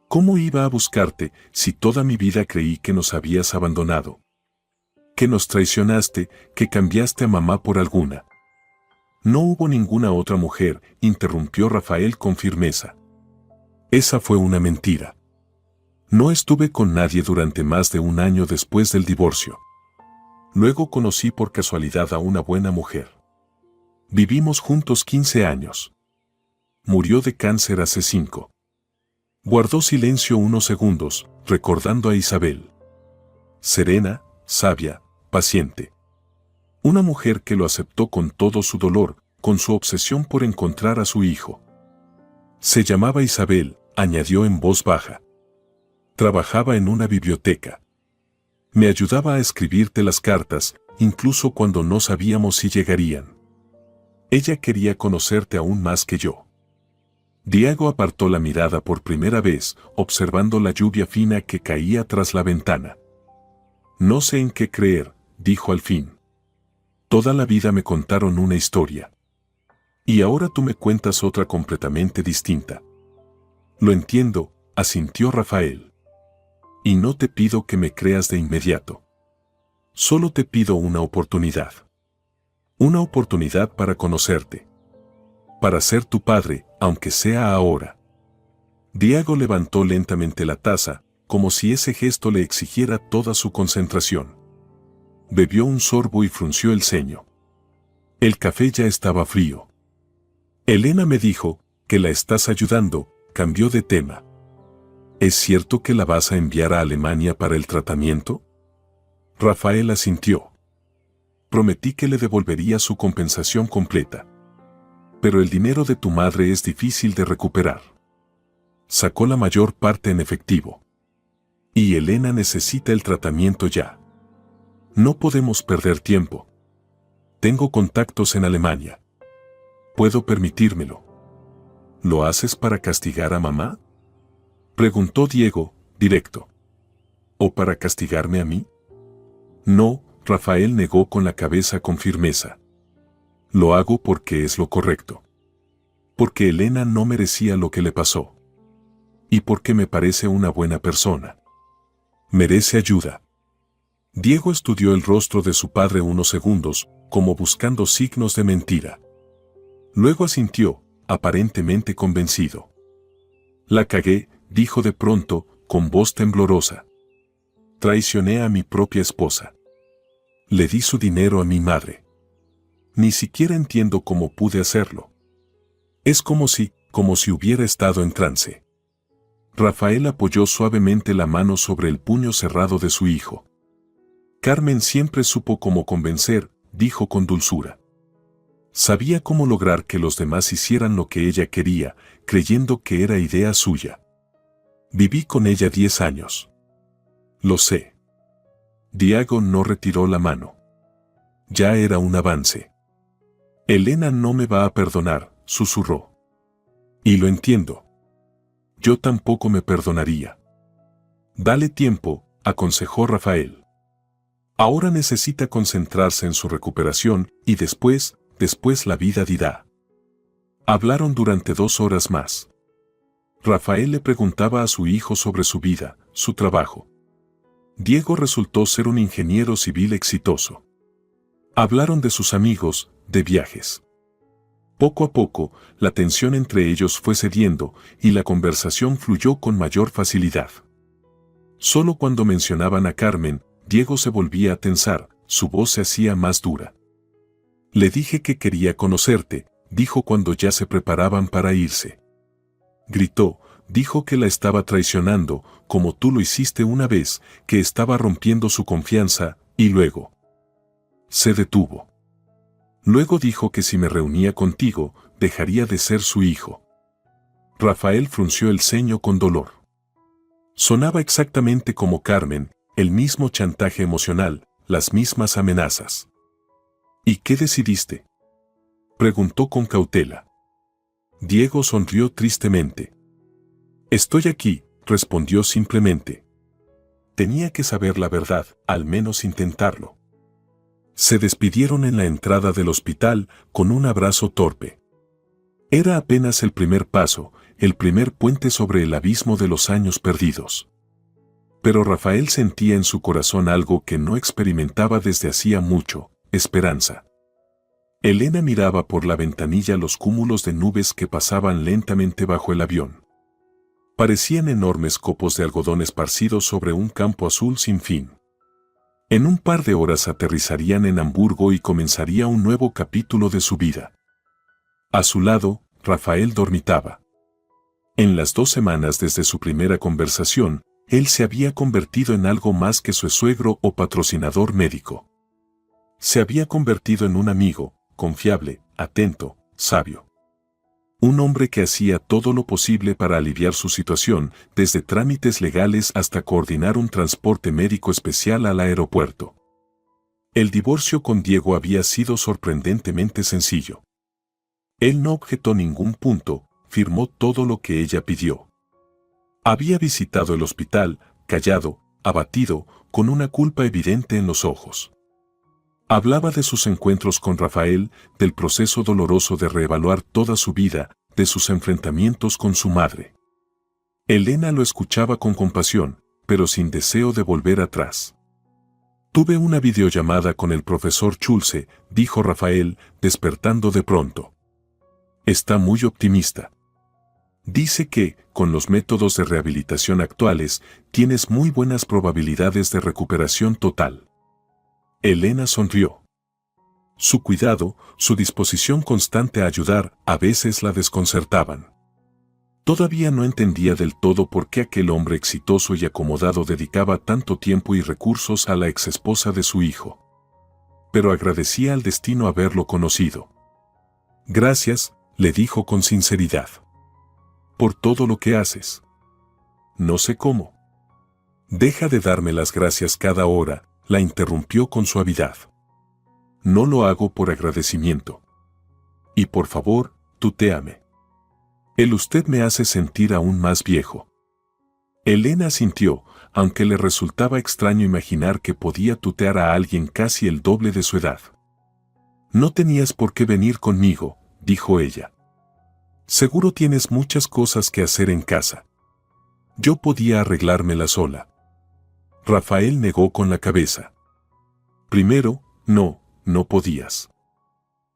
¿Cómo iba a buscarte si toda mi vida creí que nos habías abandonado? Que nos traicionaste, que cambiaste a mamá por alguna. No hubo ninguna otra mujer, interrumpió Rafael con firmeza. Esa fue una mentira. No estuve con nadie durante más de un año después del divorcio. Luego conocí por casualidad a una buena mujer. Vivimos juntos 15 años. murió de cáncer hace 5. Guardó silencio unos segundos, recordando a Isabel. Serena, sabia, paciente. Una mujer que lo aceptó con todo su dolor, con su obsesión por encontrar a su hijo. Se llamaba Isabel, añadió en voz baja. Trabajaba en una biblioteca. Me ayudaba a escribirte las cartas, incluso cuando no sabíamos si llegarían. Ella quería conocerte aún más que yo. Diego apartó la mirada por primera vez, observando la lluvia fina que caía tras la ventana. No sé en qué creer, dijo al fin. Toda la vida me contaron una historia. Y ahora tú me cuentas otra completamente distinta. Lo entiendo, asintió Rafael. Y no te pido que me creas de inmediato. Solo te pido una oportunidad. Una oportunidad para conocerte. Para ser tu padre, aunque sea ahora. Diego levantó lentamente la taza, como si ese gesto le exigiera toda su concentración. Bebió un sorbo y frunció el ceño. El café ya estaba frío. Elena me dijo que la estás ayudando, cambió de tema. ¿Es cierto que la vas a enviar a Alemania para el tratamiento? Rafael asintió. Prometí que le devolvería su compensación completa. Pero el dinero de tu madre es difícil de recuperar. Sacó la mayor parte en efectivo. Y Elena necesita el tratamiento ya. No podemos perder tiempo. Tengo contactos en Alemania. Puedo permitírmelo. ¿Lo haces para castigar a mamá? Preguntó Diego, directo. ¿O para castigarme a mí? No, Rafael negó con la cabeza con firmeza. Lo hago porque es lo correcto. Porque Elena no merecía lo que le pasó. Y porque me parece una buena persona. Merece ayuda. Diego estudió el rostro de su padre unos segundos, como buscando signos de mentira. Luego asintió, aparentemente convencido. La cagué, dijo de pronto, con voz temblorosa. Traicioné a mi propia esposa. Le di su dinero a mi madre. Ni siquiera entiendo cómo pude hacerlo. Es como si hubiera estado en trance. Rafael apoyó suavemente la mano sobre el puño cerrado de su hijo. Carmen siempre supo cómo convencer, dijo con dulzura. Sabía cómo lograr que los demás hicieran lo que ella quería, creyendo que era idea suya. Viví con ella 10 años. Lo sé. Diego no retiró la mano. Ya era un avance. Elena no me va a perdonar, susurró. Y lo entiendo. Yo tampoco me perdonaría. Dale tiempo, aconsejó Rafael. Ahora necesita concentrarse en su recuperación y después la vida dirá. Hablaron durante 2 horas más. Rafael le preguntaba a su hijo sobre su vida, su trabajo. Diego resultó ser un ingeniero civil exitoso. Hablaron de sus amigos, de viajes. Poco a poco, la tensión entre ellos fue cediendo y la conversación fluyó con mayor facilidad. Solo cuando mencionaban a Carmen, Diego se volvía a tensar, su voz se hacía más dura. Le dije que quería conocerte, dijo cuando ya se preparaban para irse. Gritó, dijo que la estaba traicionando, como tú lo hiciste una vez, que estaba rompiendo su confianza, y luego se detuvo. Luego dijo que si me reunía contigo, dejaría de ser su hijo. Rafael frunció el ceño con dolor. Sonaba exactamente como Carmen, el mismo chantaje emocional, las mismas amenazas. ¿Y qué decidiste?, preguntó con cautela. Diego sonrió tristemente. Estoy aquí, respondió simplemente. Tenía que saber la verdad, al menos intentarlo. Se despidieron en la entrada del hospital con un abrazo torpe. Era apenas el primer paso, el primer puente sobre el abismo de los años perdidos. Pero Rafael sentía en su corazón algo que no experimentaba desde hacía mucho, esperanza. Elena miraba por la ventanilla los cúmulos de nubes que pasaban lentamente bajo el avión. Parecían enormes copos de algodón esparcidos sobre un campo azul sin fin. En un par de horas aterrizarían en Hamburgo y comenzaría un nuevo capítulo de su vida. A su lado, Rafael dormitaba. En las 2 semanas desde su primera conversación, él se había convertido en algo más que su suegro o patrocinador médico. Se había convertido en un amigo, confiable, atento, sabio. Un hombre que hacía todo lo posible para aliviar su situación, desde trámites legales hasta coordinar un transporte médico especial al aeropuerto. El divorcio con Diego había sido sorprendentemente sencillo. Él no objetó ningún punto, firmó todo lo que ella pidió. Había visitado el hospital, callado, abatido, con una culpa evidente en los ojos. Hablaba de sus encuentros con Rafael, del proceso doloroso de reevaluar toda su vida, de sus enfrentamientos con su madre. Elena lo escuchaba con compasión, pero sin deseo de volver atrás. Tuve una videollamada con el profesor Schulze, dijo Rafael, despertando de pronto. Está muy optimista. Dice que, con los métodos de rehabilitación actuales, tienes muy buenas probabilidades de recuperación total. Elena sonrió. Su cuidado, su disposición constante a ayudar, a veces la desconcertaban. Todavía no entendía del todo por qué aquel hombre exitoso y acomodado dedicaba tanto tiempo y recursos a la exesposa de su hijo. Pero agradecía al destino haberlo conocido. Gracias, le dijo con sinceridad. Por todo lo que haces. No sé cómo. Deja de darme las gracias cada hora, la interrumpió con suavidad. No lo hago por agradecimiento. Y por favor, tutéame. El usted me hace sentir aún más viejo. Elena asintió, aunque le resultaba extraño imaginar que podía tutear a alguien casi el doble de su edad. No tenías por qué venir conmigo, dijo ella. Seguro tienes muchas cosas que hacer en casa. Yo podía arreglármela sola. Rafael negó con la cabeza. Primero, no podías.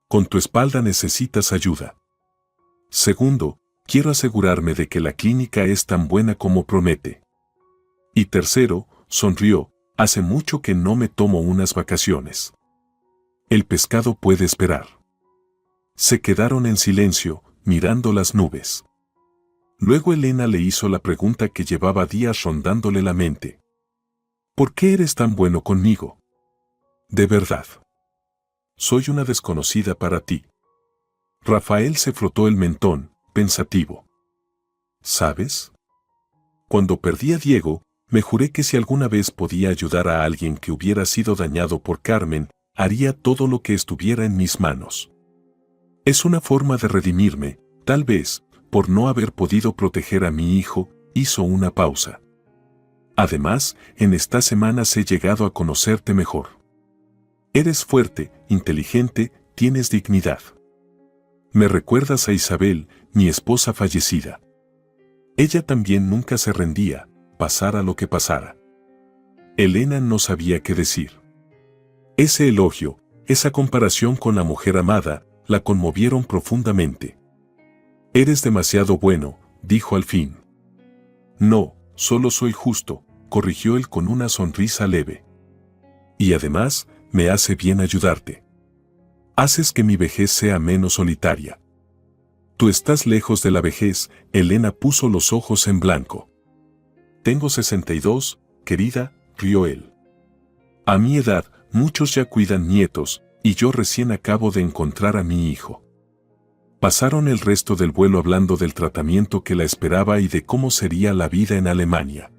Con tu espalda necesitas ayuda. Segundo, quiero asegurarme de que la clínica es tan buena como promete. Y tercero, sonrió, hace mucho que no me tomo unas vacaciones. El pescado puede esperar. Se quedaron en silencio, mirando las nubes. Luego Elena le hizo la pregunta que llevaba días rondándole la mente. ¿Por qué eres tan bueno conmigo? De verdad. Soy una desconocida para ti. Rafael se frotó el mentón, pensativo. ¿Sabes? Cuando perdí a Diego, me juré que si alguna vez podía ayudar a alguien que hubiera sido dañado por Carmen, haría todo lo que estuviera en mis manos. Es una forma de redimirme, tal vez, por no haber podido proteger a mi hijo, hizo una pausa. Además, en estas semanas he llegado a conocerte mejor. Eres fuerte, inteligente, tienes dignidad. Me recuerdas a Isabel, mi esposa fallecida. Ella también nunca se rendía, pasara lo que pasara. Elena no sabía qué decir. Ese elogio, esa comparación con la mujer amada, la conmovieron profundamente. Eres demasiado bueno, dijo al fin. No, solo soy justo, corrigió él con una sonrisa leve. Y además, me hace bien ayudarte. Haces que mi vejez sea menos solitaria. Tú estás lejos de la vejez, Elena puso los ojos en blanco. Tengo 62, querida, rió él. A mi edad, muchos ya cuidan nietos, y yo recién acabo de encontrar a mi hijo. Pasaron el resto del vuelo hablando del tratamiento que la esperaba y de cómo sería la vida en Alemania.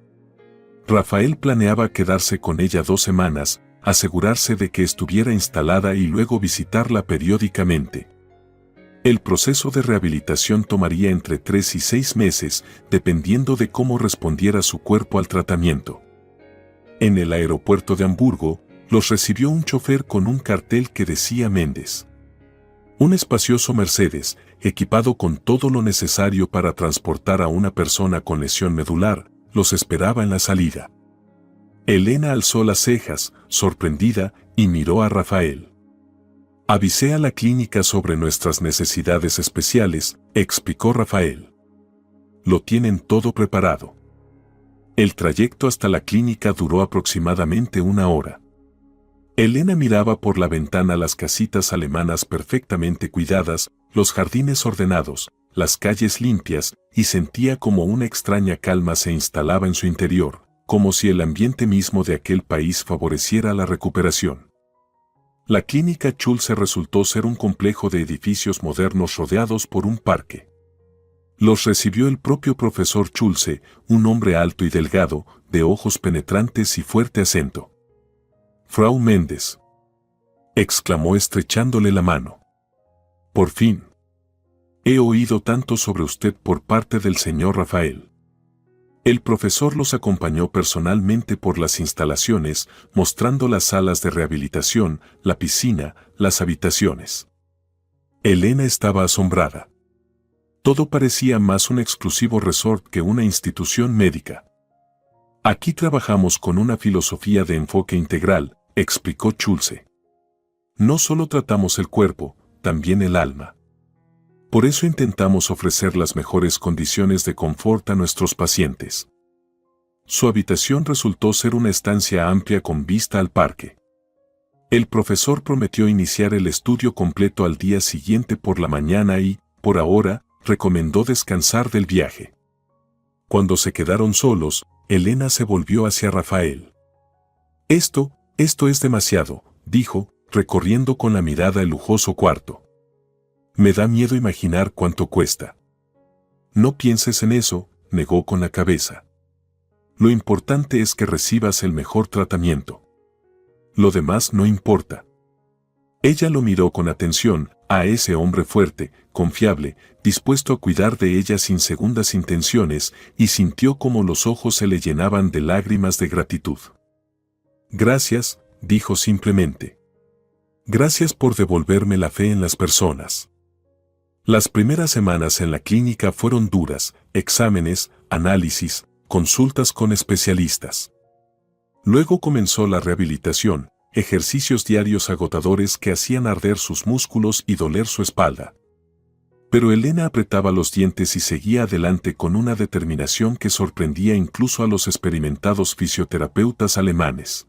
Rafael planeaba quedarse con ella 2 semanas, asegurarse de que estuviera instalada y luego visitarla periódicamente. El proceso de rehabilitación tomaría entre 3 y 6 meses, dependiendo de cómo respondiera su cuerpo al tratamiento. En el aeropuerto de Hamburgo, los recibió un chofer con un cartel que decía Méndez. Un espacioso Mercedes, equipado con todo lo necesario para transportar a una persona con lesión medular, los esperaba en la salida. Elena alzó las cejas, sorprendida, y miró a Rafael. Avisé a la clínica sobre nuestras necesidades especiales, explicó Rafael. Lo tienen todo preparado. El trayecto hasta la clínica duró aproximadamente 1 hora. Elena miraba por la ventana las casitas alemanas perfectamente cuidadas, los jardines ordenados, las calles limpias, y sentía como una extraña calma se instalaba en su interior, como si el ambiente mismo de aquel país favoreciera la recuperación. La clínica Schulze resultó ser un complejo de edificios modernos rodeados por un parque. Los recibió el propio profesor Schulze, un hombre alto y delgado, de ojos penetrantes y fuerte acento. «Frau Méndez», exclamó estrechándole la mano. «Por fin. He oído tanto sobre usted por parte del señor Rafael». El profesor los acompañó personalmente por las instalaciones, mostrando las salas de rehabilitación, la piscina, las habitaciones. Elena estaba asombrada. Todo parecía más un exclusivo resort que una institución médica. «Aquí trabajamos con una filosofía de enfoque integral», explicó Schulze. «No solo tratamos el cuerpo, también el alma. Por eso intentamos ofrecer las mejores condiciones de confort a nuestros pacientes». Su habitación resultó ser una estancia amplia con vista al parque. El profesor prometió iniciar el estudio completo al día siguiente por la mañana y, por ahora, recomendó descansar del viaje. Cuando se quedaron solos, Elena se volvió hacia Rafael. Esto es demasiado», dijo, recorriendo con la mirada el lujoso cuarto. «Me da miedo imaginar cuánto cuesta». «No pienses en eso», negó con la cabeza. «Lo importante es que recibas el mejor tratamiento. Lo demás no importa». Ella lo miró con atención, a ese hombre fuerte, confiable, dispuesto a cuidar de ella sin segundas intenciones, y sintió como los ojos se le llenaban de lágrimas de gratitud. «Gracias», dijo simplemente. «Gracias por devolverme la fe en las personas». Las primeras semanas en la clínica fueron duras, exámenes, análisis, consultas con especialistas. Luego comenzó la rehabilitación, ejercicios diarios agotadores que hacían arder sus músculos y doler su espalda. Pero Elena apretaba los dientes y seguía adelante con una determinación que sorprendía incluso a los experimentados fisioterapeutas alemanes.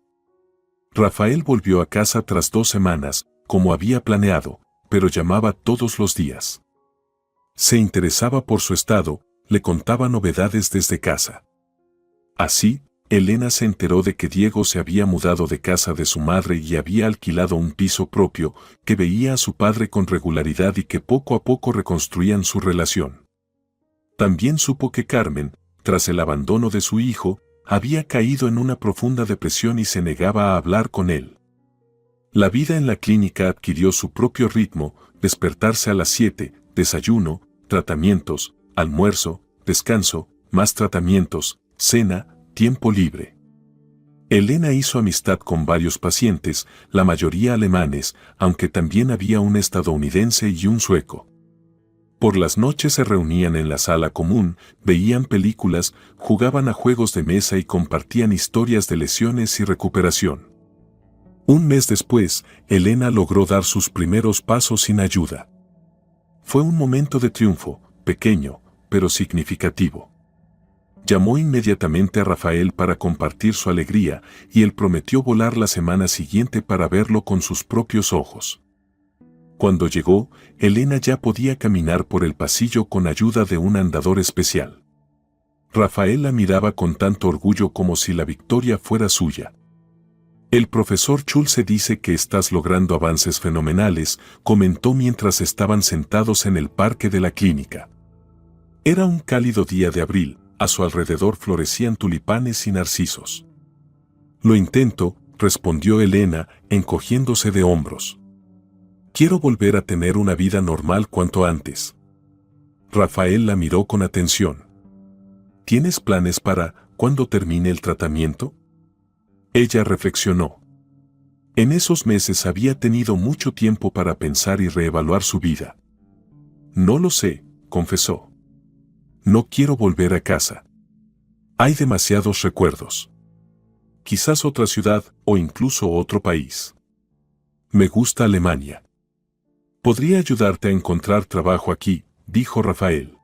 Rafael volvió a casa tras 2 semanas, como había planeado, pero llamaba todos los días. Se interesaba por su estado, le contaba novedades desde casa. Así, Elena se enteró de que Diego se había mudado de casa de su madre y había alquilado un piso propio, que veía a su padre con regularidad y que poco a poco reconstruían su relación. También supo que Carmen, tras el abandono de su hijo, había caído en una profunda depresión y se negaba a hablar con él. La vida en la clínica adquirió su propio ritmo, despertarse a las 7, desayuno, tratamientos, almuerzo, descanso, más tratamientos, cena, tiempo libre. Elena hizo amistad con varios pacientes, la mayoría alemanes, aunque también había un estadounidense y un sueco. Por las noches se reunían en la sala común, veían películas, jugaban a juegos de mesa y compartían historias de lesiones y recuperación. Un mes después, Elena logró dar sus primeros pasos sin ayuda. Fue un momento de triunfo, pequeño, pero significativo. Llamó inmediatamente a Rafael para compartir su alegría y él prometió volar la semana siguiente para verlo con sus propios ojos. Cuando llegó, Elena ya podía caminar por el pasillo con ayuda de un andador especial. Rafael la miraba con tanto orgullo como si la victoria fuera suya. «El profesor Schulze dice que estás logrando avances fenomenales», comentó mientras estaban sentados en el parque de la clínica. Era un cálido día de abril. A su alrededor florecían tulipanes y narcisos. «Lo intento», respondió Elena, encogiéndose de hombros. «Quiero volver a tener una vida normal cuanto antes». Rafael la miró con atención. «¿Tienes planes para cuando termine el tratamiento?». Ella reflexionó. En esos meses había tenido mucho tiempo para pensar y reevaluar su vida. «No lo sé», confesó. «No quiero volver a casa. Hay demasiados recuerdos. Quizás otra ciudad o incluso otro país. Me gusta Alemania. Podría ayudarte a encontrar trabajo aquí», dijo Rafael.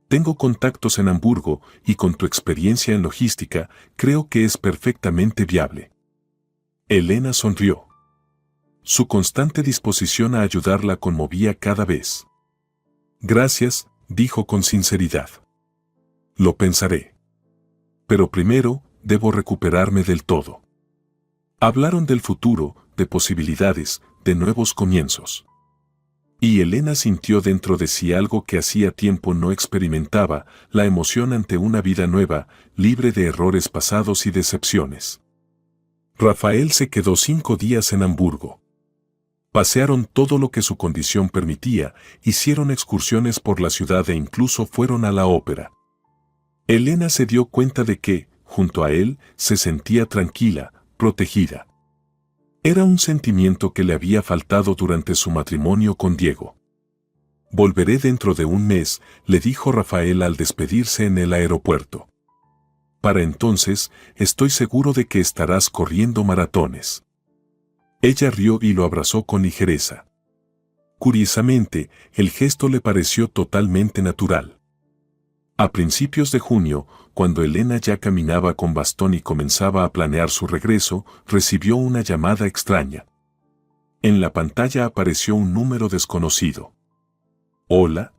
«Tengo contactos en Hamburgo y con tu experiencia en logística, creo que es perfectamente viable». Elena sonrió. Su constante disposición a ayudarla conmovía cada vez. «Gracias», dijo con sinceridad. Lo pensaré. Pero primero, debo recuperarme del todo. Hablaron del futuro, de posibilidades, de nuevos comienzos. Y Elena sintió dentro de sí algo que hacía tiempo no experimentaba, la emoción ante una vida nueva, libre de errores pasados y decepciones. Rafael se quedó 5 días en Hamburgo. Pasearon todo lo que su condición permitía, hicieron excursiones por la ciudad e incluso fueron a la ópera. Elena se dio cuenta de que, junto a él, se sentía tranquila, protegida. Era un sentimiento que le había faltado durante su matrimonio con Diego. Volveré dentro de un mes, le dijo Rafael al despedirse en el aeropuerto. Para entonces, estoy seguro de que estarás corriendo maratones. Ella rió y lo abrazó con ligereza. Curiosamente, el gesto le pareció totalmente natural. A principios de junio, cuando Elena ya caminaba con bastón y comenzaba a planear su regreso, recibió una llamada extraña. En la pantalla apareció un número desconocido. «Hola»,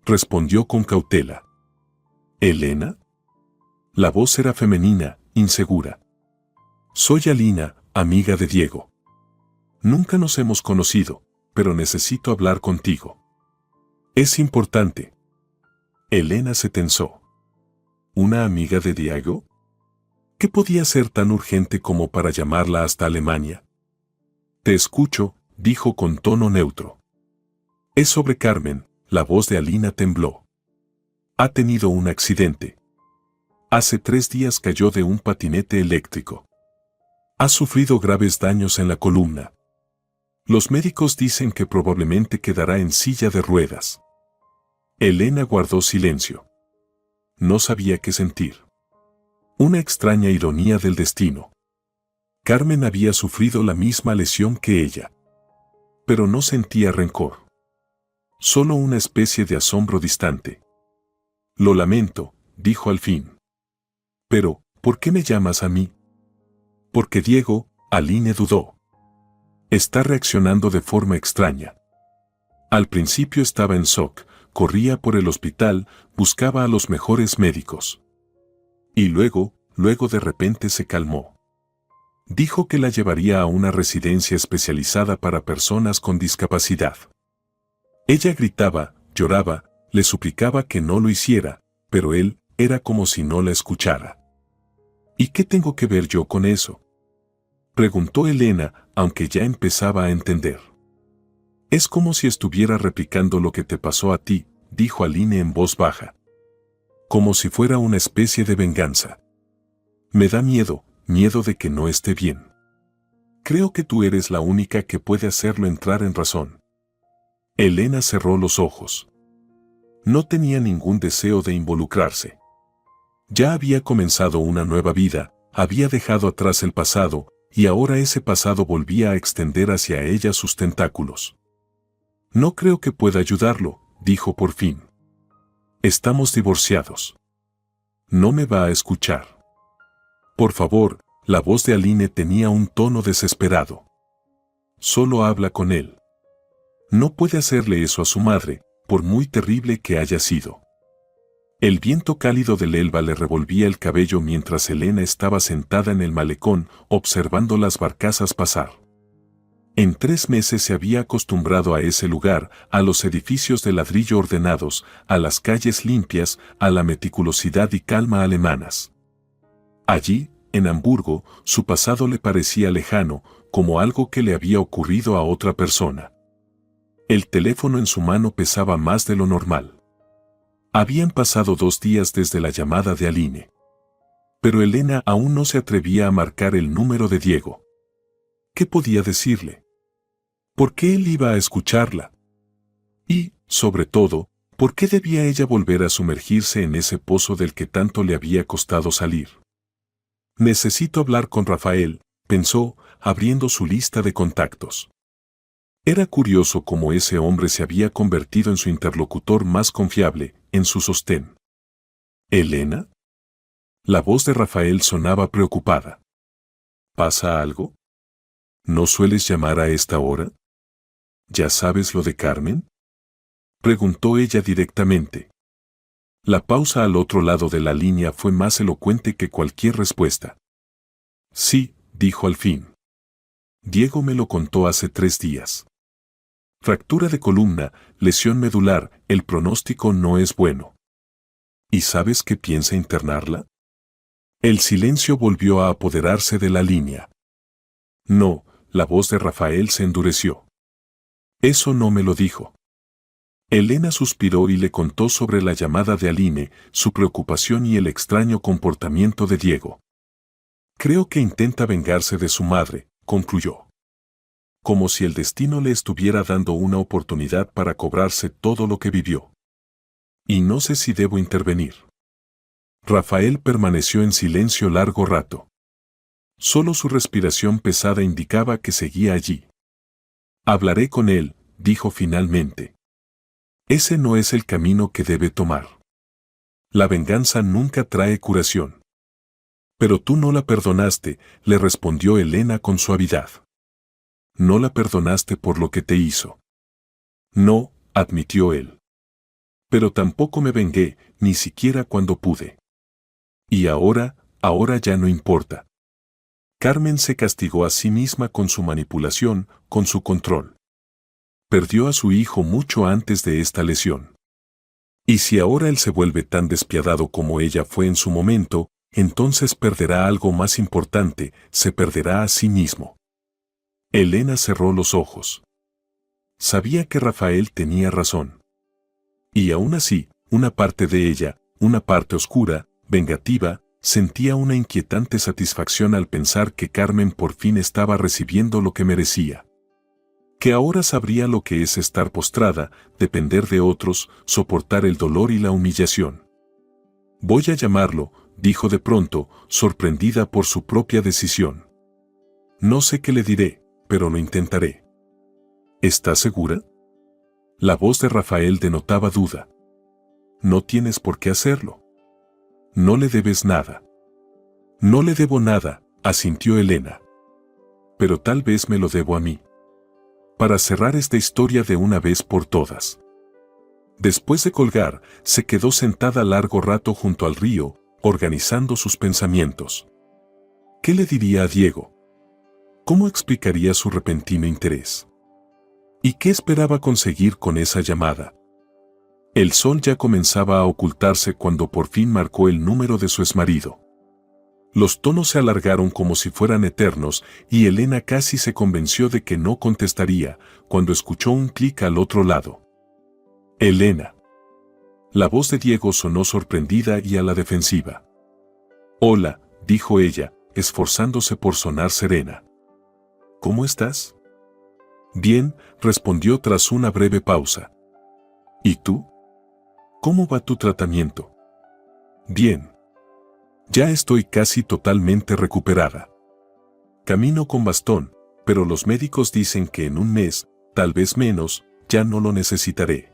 respondió con cautela. «¿Elena?». La voz era femenina, insegura. «Soy Alina, amiga de Diego. Nunca nos hemos conocido, pero necesito hablar contigo. Es importante». Elena se tensó. ¿Una amiga de Diego? ¿Qué podía ser tan urgente como para llamarla hasta Alemania? «Te escucho», dijo con tono neutro. «Es sobre Carmen», la voz de Alina tembló. «Ha tenido un accidente. Hace 3 días cayó de un patinete eléctrico. Ha sufrido graves daños en la columna. Los médicos dicen que probablemente quedará en silla de ruedas». Elena guardó silencio. No sabía qué sentir. Una extraña ironía del destino. Carmen había sufrido la misma lesión que ella. Pero no sentía rencor. Solo una especie de asombro distante. «Lo lamento», dijo al fin. «Pero, ¿por qué me llamas a mí?» «Porque Diego», Aline dudó. «Está reaccionando de forma extraña. Al principio estaba en shock, corría por el hospital, buscaba a los mejores médicos. Y luego de repente se calmó. Dijo que la llevaría a una residencia especializada para personas con discapacidad. Ella gritaba, lloraba, le suplicaba que no lo hiciera, pero él era como si no la escuchara. «¿Y qué tengo que ver yo con eso?», preguntó Elena, aunque ya empezaba a entender. «Es como si estuviera replicando lo que te pasó a ti», dijo Aline en voz baja. «Como si fuera una especie de venganza. Me da miedo de que no esté bien. Creo que tú eres la única que puede hacerlo entrar en razón». Elena cerró los ojos. No tenía ningún deseo de involucrarse. Ya había comenzado una nueva vida, había dejado atrás el pasado, y ahora ese pasado volvía a extender hacia ella sus tentáculos. «No creo que pueda ayudarlo», dijo por fin. «Estamos divorciados. No me va a escuchar. Por favor», la voz de Aline tenía un tono desesperado. «Solo habla con él. No puede hacerle eso a su madre, por muy terrible que haya sido». El viento cálido del Elba le revolvía el cabello mientras Elena estaba sentada en el malecón, observando las barcazas pasar. En 3 meses se había acostumbrado a ese lugar, a los edificios de ladrillo ordenados, a las calles limpias, a la meticulosidad y calma alemanas. Allí, en Hamburgo, su pasado le parecía lejano, como algo que le había ocurrido a otra persona. El teléfono en su mano pesaba más de lo normal. Habían pasado 2 días desde la llamada de Aline. Pero Elena aún no se atrevía a marcar el número de Diego. ¿Qué podía decirle? ¿Por qué él iba a escucharla? Y, sobre todo, ¿por qué debía ella volver a sumergirse en ese pozo del que tanto le había costado salir? «Necesito hablar con Rafael», pensó, abriendo su lista de contactos. Era curioso cómo ese hombre se había convertido en su interlocutor más confiable, en su sostén. «¿Elena?». La voz de Rafael sonaba preocupada. «¿Pasa algo? ¿No sueles llamar a esta hora? ¿Ya sabes lo de Carmen?». Preguntó ella directamente. La pausa al otro lado de la línea fue más elocuente que cualquier respuesta. Sí, dijo al fin. Diego me lo contó hace 3 días. Fractura de columna, lesión medular, el pronóstico no es bueno. ¿Y sabes que piensa internarla? El silencio volvió a apoderarse de la línea. No, la voz de Rafael se endureció. Eso no me lo dijo. Elena suspiró y le contó sobre la llamada de Aline, su preocupación y el extraño comportamiento de Diego. Creo que intenta vengarse de su madre, concluyó. Como si el destino le estuviera dando una oportunidad para cobrarse todo lo que vivió. Y no sé si debo intervenir. Rafael permaneció en silencio largo rato. Solo su respiración pesada indicaba que seguía allí. Hablaré con él, dijo finalmente. Ese no es el camino que debe tomar. La venganza nunca trae curación. Pero tú no la perdonaste, le respondió Elena con suavidad. No la perdonaste por lo que te hizo. No, admitió él. Pero tampoco me vengué, ni siquiera cuando pude. Y ahora ya no importa. Carmen se castigó a sí misma con su manipulación, con su control. Perdió a su hijo mucho antes de esta lesión. Y si ahora él se vuelve tan despiadado como ella fue en su momento, entonces perderá algo más importante, se perderá a sí mismo. Elena cerró los ojos. Sabía que Rafael tenía razón. Y aún así, una parte de ella, una parte oscura, vengativa, sentía una inquietante satisfacción al pensar que Carmen por fin estaba recibiendo lo que merecía. Que ahora sabría lo que es estar postrada, depender de otros, soportar el dolor y la humillación. Voy a llamarlo, dijo de pronto, sorprendida por su propia decisión. No sé qué le diré, pero lo intentaré. ¿Estás segura? La voz de Rafael denotaba duda. No tienes por qué hacerlo. No le debes nada. No le debo nada, asintió Elena. Pero tal vez me lo debo a mí. Para cerrar esta historia de una vez por todas. Después de colgar, se quedó sentada largo rato junto al río, organizando sus pensamientos. ¿Qué le diría a Diego? ¿Cómo explicaría su repentino interés? ¿Y qué esperaba conseguir con esa llamada? El sol ya comenzaba a ocultarse cuando por fin marcó el número de su exmarido. Los tonos se alargaron como si fueran eternos y Elena casi se convenció de que no contestaría cuando escuchó un clic al otro lado. Elena. La voz de Diego sonó sorprendida y a la defensiva. Hola, dijo ella, esforzándose por sonar serena. ¿Cómo estás? Bien, respondió tras una breve pausa. ¿Y tú? ¿Cómo va tu tratamiento? Bien. Ya estoy casi totalmente recuperada. Camino con bastón, pero los médicos dicen que en un mes, tal vez menos, ya no lo necesitaré.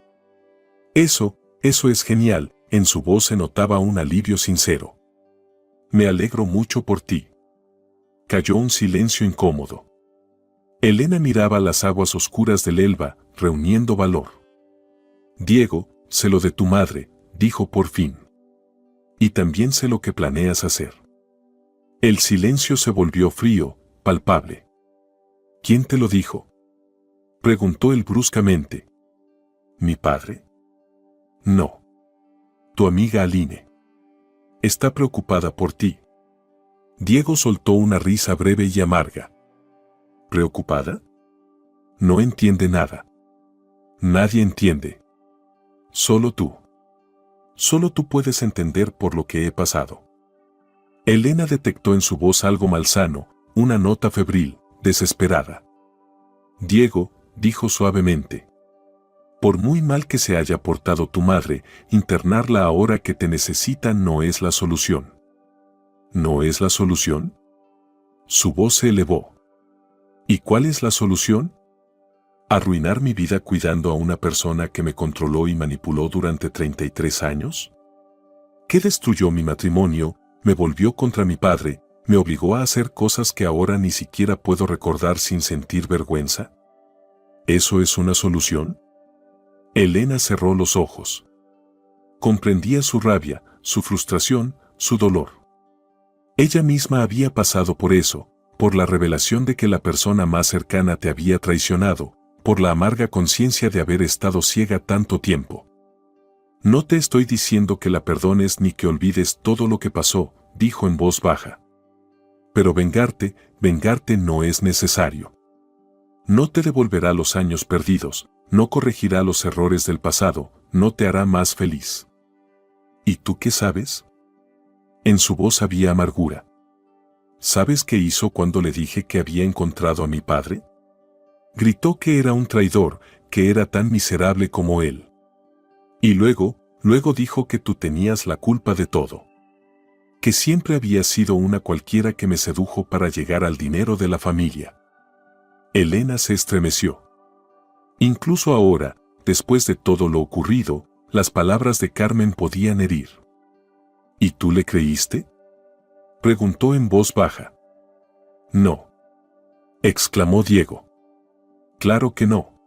Eso es genial, en su voz se notaba un alivio sincero. Me alegro mucho por ti. Cayó un silencio incómodo. Elena miraba las aguas oscuras del Elba, reuniendo valor. Diego, sé lo de tu madre, dijo por fin. Y también sé lo que planeas hacer. El silencio se volvió frío, palpable. ¿Quién te lo dijo? Preguntó él bruscamente. ¿Mi padre? No. Tu amiga Aline. Está preocupada por ti. Diego soltó una risa breve y amarga. ¿Preocupada? No entiende nada. Nadie entiende. Solo tú. Solo tú puedes entender por lo que he pasado. Elena detectó en su voz algo malsano, una nota febril, desesperada. Diego, dijo suavemente. Por muy mal que se haya portado tu madre, internarla ahora que te necesita no es la solución. ¿No es la solución? Su voz se elevó. ¿Y cuál es la solución? ¿Arruinar mi vida cuidando a una persona que me controló y manipuló durante 33 años? ¿Qué destruyó mi matrimonio, me volvió contra mi padre, me obligó a hacer cosas que ahora ni siquiera puedo recordar sin sentir vergüenza? ¿Eso es una solución? Elena cerró los ojos. Comprendía su rabia, su frustración, su dolor. Ella misma había pasado por eso, por la revelación de que la persona más cercana te había traicionado, por la amarga conciencia de haber estado ciega tanto tiempo. No te estoy diciendo que la perdones ni que olvides todo lo que pasó, dijo en voz baja. Pero vengarte no es necesario. No te devolverá los años perdidos, no corregirá los errores del pasado, no te hará más feliz. ¿Y tú qué sabes? En su voz había amargura. ¿Sabes qué hizo cuando le dije que había encontrado a mi padre? Gritó que era un traidor, que era tan miserable como él. Y luego dijo que tú tenías la culpa de todo. Que siempre había sido una cualquiera que me sedujo para llegar al dinero de la familia. Elena se estremeció. Incluso ahora, después de todo lo ocurrido, las palabras de Carmen podían herir. ¿Y tú le creíste?, preguntó en voz baja. No, exclamó Diego. Claro que no.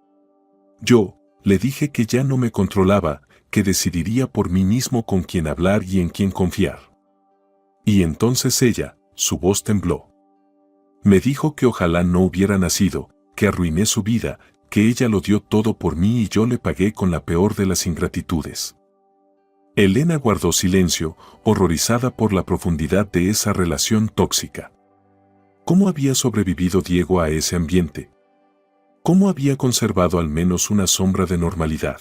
Yo le dije que ya no me controlaba, que decidiría por mí mismo con quién hablar y en quién confiar. Y entonces ella, su voz tembló. Me dijo que ojalá no hubiera nacido, que arruiné su vida, que ella lo dio todo por mí y yo le pagué con la peor de las ingratitudes. Elena guardó silencio, horrorizada por la profundidad de esa relación tóxica. ¿Cómo había sobrevivido Diego a ese ambiente? ¿Cómo había conservado al menos una sombra de normalidad?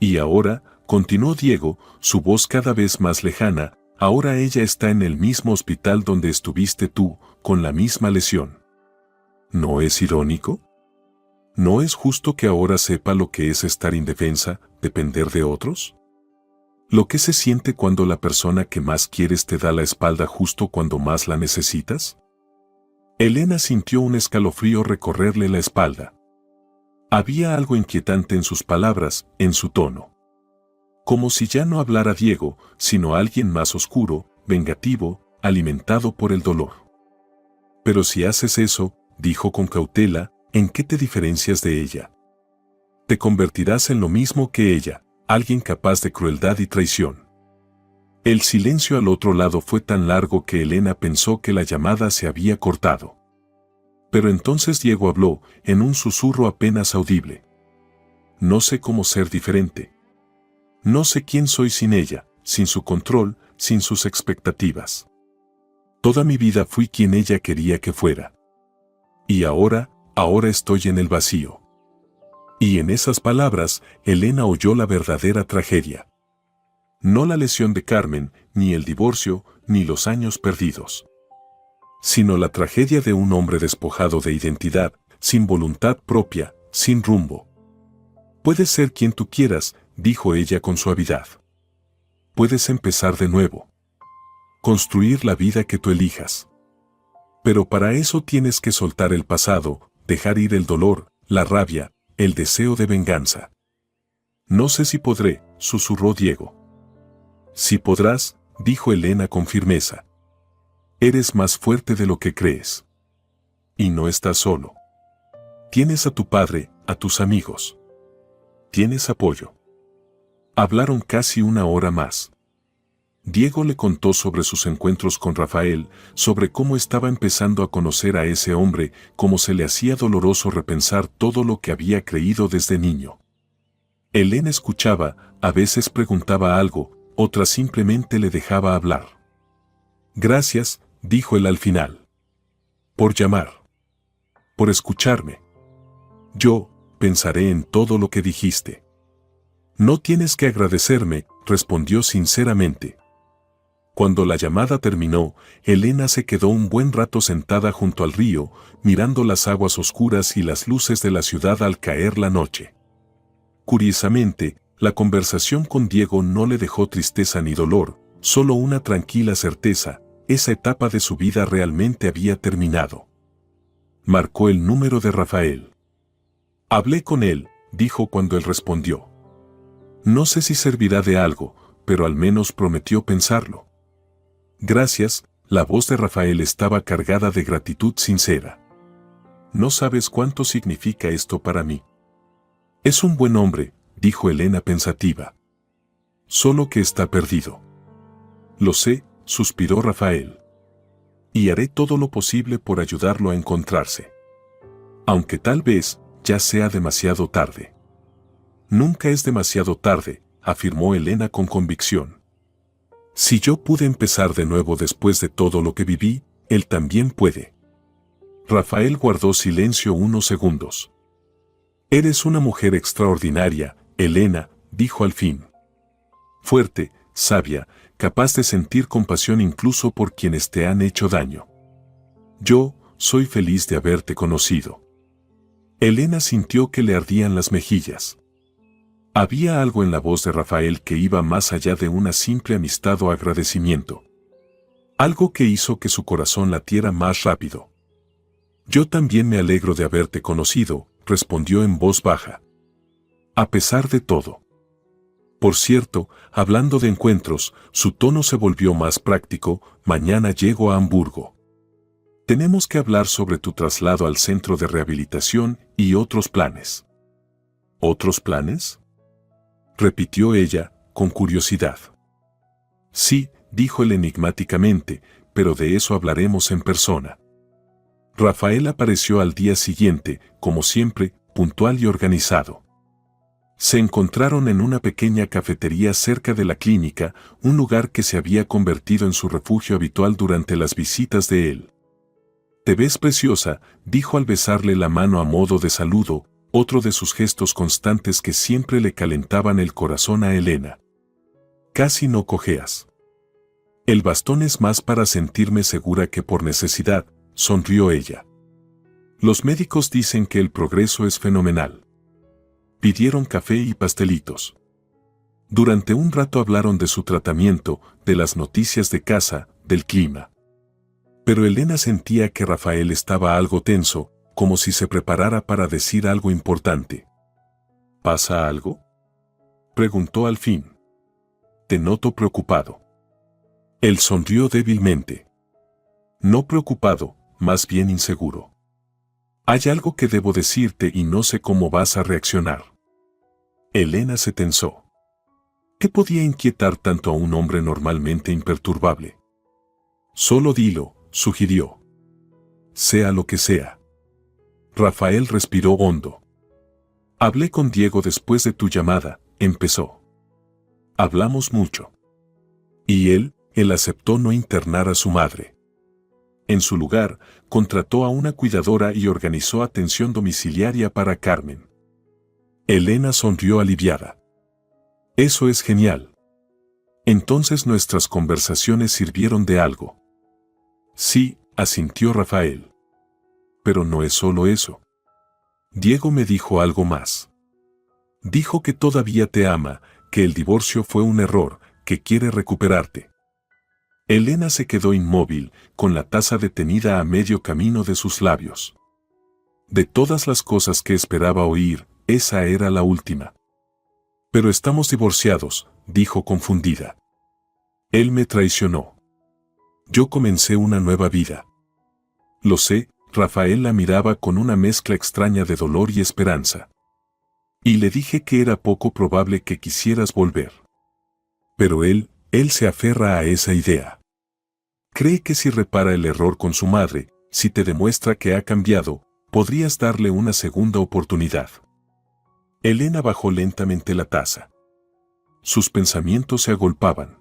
Y ahora, continuó Diego, su voz cada vez más lejana, ahora ella está en el mismo hospital donde estuviste tú, con la misma lesión. ¿No es irónico? ¿No es justo que ahora sepa lo que es estar indefensa, depender de otros? ¿Lo que se siente cuando la persona que más quieres te da la espalda justo cuando más la necesitas? Elena sintió un escalofrío recorrerle la espalda. Había algo inquietante en sus palabras, en su tono. Como si ya no hablara Diego, sino alguien más oscuro, vengativo, alimentado por el dolor. Pero si haces eso, dijo con cautela, ¿en qué te diferencias de ella? Te convertirás en lo mismo que ella, alguien capaz de crueldad y traición. El silencio al otro lado fue tan largo que Elena pensó que la llamada se había cortado. Pero entonces Diego habló, en un susurro apenas audible. No sé cómo ser diferente. No sé quién soy sin ella, sin su control, sin sus expectativas. Toda mi vida fui quien ella quería que fuera. Y ahora estoy en el vacío. Y en esas palabras, Elena oyó la verdadera tragedia. No la lesión de Carmen, ni el divorcio, ni los años perdidos. Sino la tragedia de un hombre despojado de identidad, sin voluntad propia, sin rumbo. Puedes ser quien tú quieras, dijo ella con suavidad. Puedes empezar de nuevo. Construir la vida que tú elijas. Pero para eso tienes que soltar el pasado, dejar ir el dolor, la rabia, el deseo de venganza. No sé si podré, susurró Diego. Sí podrás, dijo Elena con firmeza. Eres más fuerte de lo que crees. Y no estás solo. Tienes a tu padre, a tus amigos. Tienes apoyo. Hablaron casi una hora más. Diego le contó sobre sus encuentros con Rafael, sobre cómo estaba empezando a conocer a ese hombre, cómo se le hacía doloroso repensar todo lo que había creído desde niño. Elena escuchaba, a veces preguntaba algo, otras simplemente le dejaba hablar. Gracias, dijo él al final. Por llamar. Por escucharme. Yo pensaré en todo lo que dijiste. No tienes que agradecerme, respondió sinceramente. Cuando la llamada terminó, Elena se quedó un buen rato sentada junto al río, mirando las aguas oscuras y las luces de la ciudad al caer la noche. Curiosamente, la conversación con Diego no le dejó tristeza ni dolor, solo una tranquila certeza, esa etapa de su vida realmente había terminado. Marcó el número de Rafael. Hablé con él, dijo cuando él respondió. No sé si servirá de algo, pero al menos prometió pensarlo. Gracias, la voz de Rafael estaba cargada de gratitud sincera. No sabes cuánto significa esto para mí. Es un buen hombre, dijo Elena pensativa. Solo que está perdido. Lo sé, suspiró Rafael. Y haré todo lo posible por ayudarlo a encontrarse. Aunque tal vez ya sea demasiado tarde. Nunca es demasiado tarde, afirmó Elena con convicción. Si yo pude empezar de nuevo después de todo lo que viví, él también puede. Rafael guardó silencio unos segundos. Eres una mujer extraordinaria, Elena, dijo al fin. Fuerte, sabia, capaz de sentir compasión incluso por quienes te han hecho daño. Yo soy feliz de haberte conocido. Elena sintió que le ardían las mejillas. Había algo en la voz de Rafael que iba más allá de una simple amistad o agradecimiento. Algo que hizo que su corazón latiera más rápido. Yo también me alegro de haberte conocido, respondió en voz baja. A pesar de todo. Por cierto, hablando de encuentros, su tono se volvió más práctico, mañana llego a Hamburgo. Tenemos que hablar sobre tu traslado al centro de rehabilitación y otros planes. ¿Otros planes?, repitió ella, con curiosidad. Sí, dijo él enigmáticamente, pero de eso hablaremos en persona. Rafael apareció al día siguiente, como siempre, puntual y organizado. Se encontraron en una pequeña cafetería cerca de la clínica, un lugar que se había convertido en su refugio habitual durante las visitas de él. Te ves preciosa, dijo al besarle la mano a modo de saludo, otro de sus gestos constantes que siempre le calentaban el corazón a Elena. Casi no cojeas. El bastón es más para sentirme segura que por necesidad, sonrió ella. Los médicos dicen que el progreso es fenomenal. Pidieron café y pastelitos. Durante un rato hablaron de su tratamiento, de las noticias de casa, del clima. Pero Elena sentía que Rafael estaba algo tenso, como si se preparara para decir algo importante. ¿Pasa algo?, preguntó al fin. Te noto preocupado. Él sonrió débilmente. No preocupado, más bien inseguro. Hay algo que debo decirte y no sé cómo vas a reaccionar. Elena se tensó. ¿Qué podía inquietar tanto a un hombre normalmente imperturbable? Solo dilo, sugirió. Sea lo que sea. Rafael respiró hondo. Hablé con Diego después de tu llamada, empezó. Hablamos mucho. Y él aceptó no internar a su madre. En su lugar, contrató a una cuidadora y organizó atención domiciliaria para Carmen. Elena sonrió aliviada. Eso es genial. Entonces nuestras conversaciones sirvieron de algo. Sí, asintió Rafael. Pero no es solo eso. Diego me dijo algo más. Dijo que todavía te ama, que el divorcio fue un error, que quiere recuperarte. Elena se quedó inmóvil, con la taza detenida a medio camino de sus labios. De todas las cosas que esperaba oír, esa era la última. Pero estamos divorciados, dijo confundida. Él me traicionó. Yo comencé una nueva vida. Lo sé. Rafael la miraba con una mezcla extraña de dolor y esperanza. Y le dije que era poco probable que quisieras volver. Pero él se aferra a esa idea. Cree que si repara el error con su madre, si te demuestra que ha cambiado, podrías darle una segunda oportunidad. Elena bajó lentamente la taza. Sus pensamientos se agolpaban.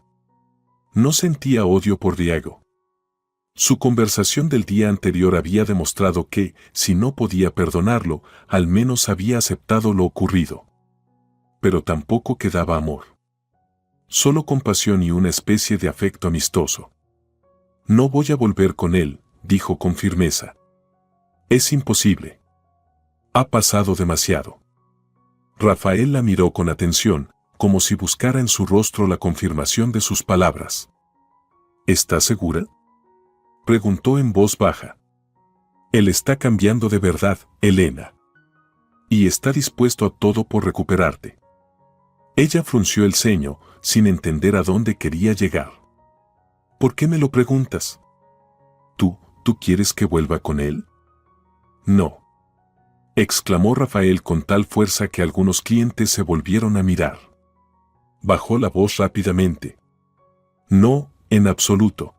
No sentía odio por Diego. Su conversación del día anterior había demostrado que, si no podía perdonarlo, al menos había aceptado lo ocurrido. Pero tampoco quedaba amor. Solo compasión y una especie de afecto amistoso. No voy a volver con él, dijo con firmeza. Es imposible. Ha pasado demasiado. Rafael la miró con atención, como si buscara en su rostro la confirmación de sus palabras. ¿Estás segura?, preguntó en voz baja. Él está cambiando de verdad, Elena. Y está dispuesto a todo por recuperarte. Ella frunció el ceño, sin entender a dónde quería llegar. ¿Por qué me lo preguntas? ¿Tú quieres que vuelva con él? No. exclamó Rafael con tal fuerza que algunos clientes se volvieron a mirar. Bajó la voz rápidamente. No, en absoluto.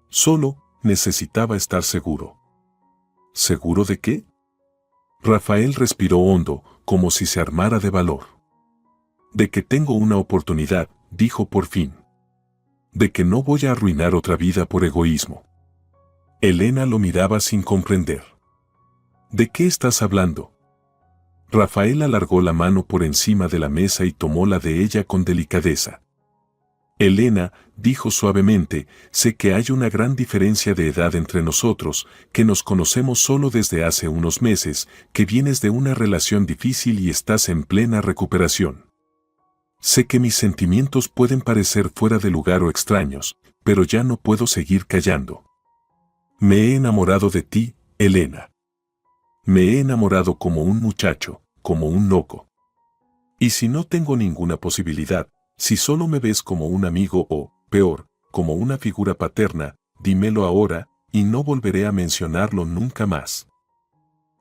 Solo necesitaba estar seguro. ¿Seguro de qué? Rafael respiró hondo, como si se armara de valor. De que tengo una oportunidad, dijo por fin. De que no voy a arruinar otra vida por egoísmo. Elena lo miraba sin comprender. ¿De qué estás hablando? Rafael alargó la mano por encima de la mesa y tomó la de ella con delicadeza. Elena, dijo suavemente, sé que hay una gran diferencia de edad entre nosotros, que nos conocemos solo desde hace unos meses, que vienes de una relación difícil y estás en plena recuperación. Sé que mis sentimientos pueden parecer fuera de lugar o extraños, pero ya no puedo seguir callando. Me he enamorado de ti, Elena. Me he enamorado como un muchacho, como un loco. Y si no tengo ninguna posibilidad, si solo me ves como un amigo o, peor, como una figura paterna, dímelo ahora, y no volveré a mencionarlo nunca más.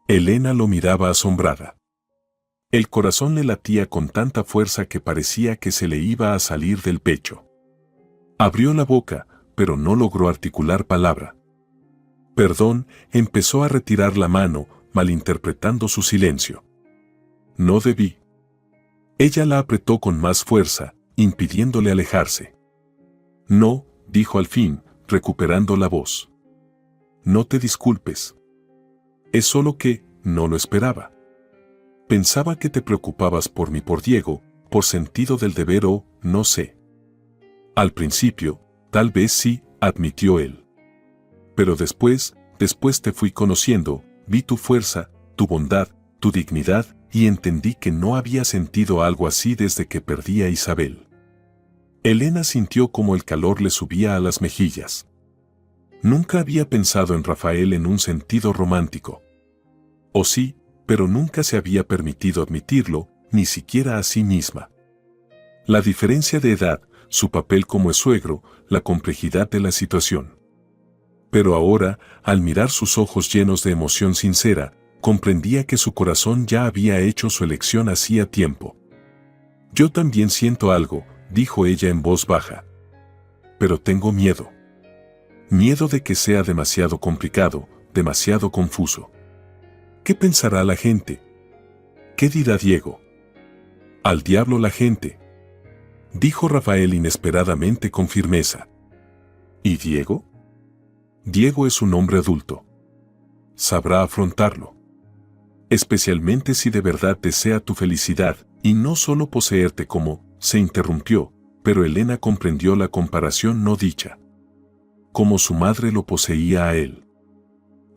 Elena lo miraba asombrada. El corazón le latía con tanta fuerza que parecía que se le iba a salir del pecho. Abrió la boca, pero no logró articular palabra. Perdón, empezó a retirar la mano, malinterpretando su silencio. No debí. Ella la apretó con más fuerza, impidiéndole alejarse. No, dijo al fin, recuperando la voz. No te disculpes. Es solo que, no lo esperaba. Pensaba que te preocupabas por mí, por Diego, por sentido del deber o, no sé. Al principio, tal vez sí, admitió él. Pero después te fui conociendo, vi tu fuerza, tu bondad, tu dignidad, y entendí que no había sentido algo así desde que perdí a Isabel. Elena sintió como el calor le subía a las mejillas. Nunca había pensado en Rafael en un sentido romántico. O sí, pero nunca se había permitido admitirlo, ni siquiera a sí misma. La diferencia de edad, su papel como suegro, la complejidad de la situación. Pero ahora, al mirar sus ojos llenos de emoción sincera, comprendía que su corazón ya había hecho su elección hacía tiempo. Yo también siento algo, dijo ella en voz baja. Pero tengo miedo. Miedo de que sea demasiado complicado, demasiado confuso. ¿Qué pensará la gente? ¿Qué dirá Diego? Al diablo la gente, dijo Rafael inesperadamente con firmeza. ¿Y Diego? Diego es un hombre adulto. Sabrá afrontarlo. Especialmente si de verdad desea tu felicidad, y no solo poseerte como, se interrumpió, pero Elena comprendió la comparación no dicha. Como su madre lo poseía a él.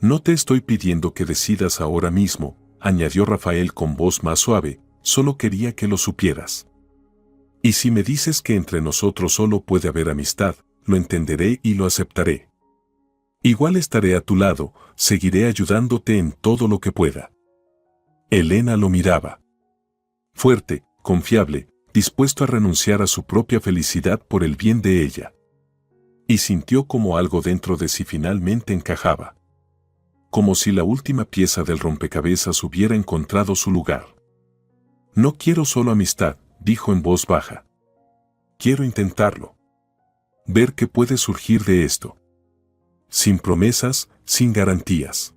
No te estoy pidiendo que decidas ahora mismo, añadió Rafael con voz más suave, solo quería que lo supieras. Y si me dices que entre nosotros solo puede haber amistad, lo entenderé y lo aceptaré. Igual estaré a tu lado, seguiré ayudándote en todo lo que pueda. Elena lo miraba. Fuerte, confiable, dispuesto a renunciar a su propia felicidad por el bien de ella. Y sintió como algo dentro de sí finalmente encajaba. Como si la última pieza del rompecabezas hubiera encontrado su lugar. No quiero solo amistad, dijo en voz baja. Quiero intentarlo. Ver qué puede surgir de esto. Sin promesas, sin garantías.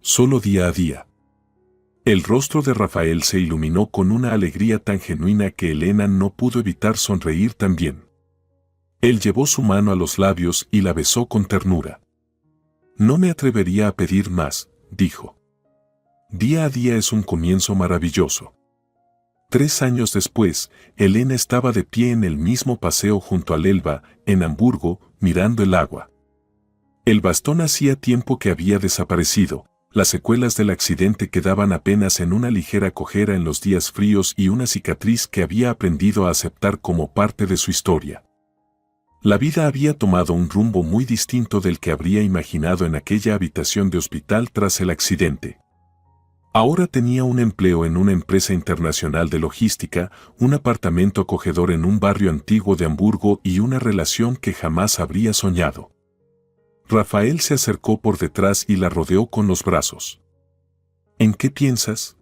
Solo día a día. El rostro de Rafael se iluminó con una alegría tan genuina que Elena no pudo evitar sonreír también. Él llevó su mano a los labios y la besó con ternura. No me atrevería a pedir más, dijo. Día a día es un comienzo maravilloso. 3 años después, Elena estaba de pie en el mismo paseo junto al Elba, en Hamburgo, mirando el agua. El bastón hacía tiempo que había desaparecido. Las secuelas del accidente quedaban apenas en una ligera cojera en los días fríos y una cicatriz que había aprendido a aceptar como parte de su historia. La vida había tomado un rumbo muy distinto del que habría imaginado en aquella habitación de hospital tras el accidente. Ahora tenía un empleo en una empresa internacional de logística, un apartamento acogedor en un barrio antiguo de Hamburgo y una relación que jamás habría soñado. Rafael se acercó por detrás y la rodeó con los brazos. ¿En qué piensas?,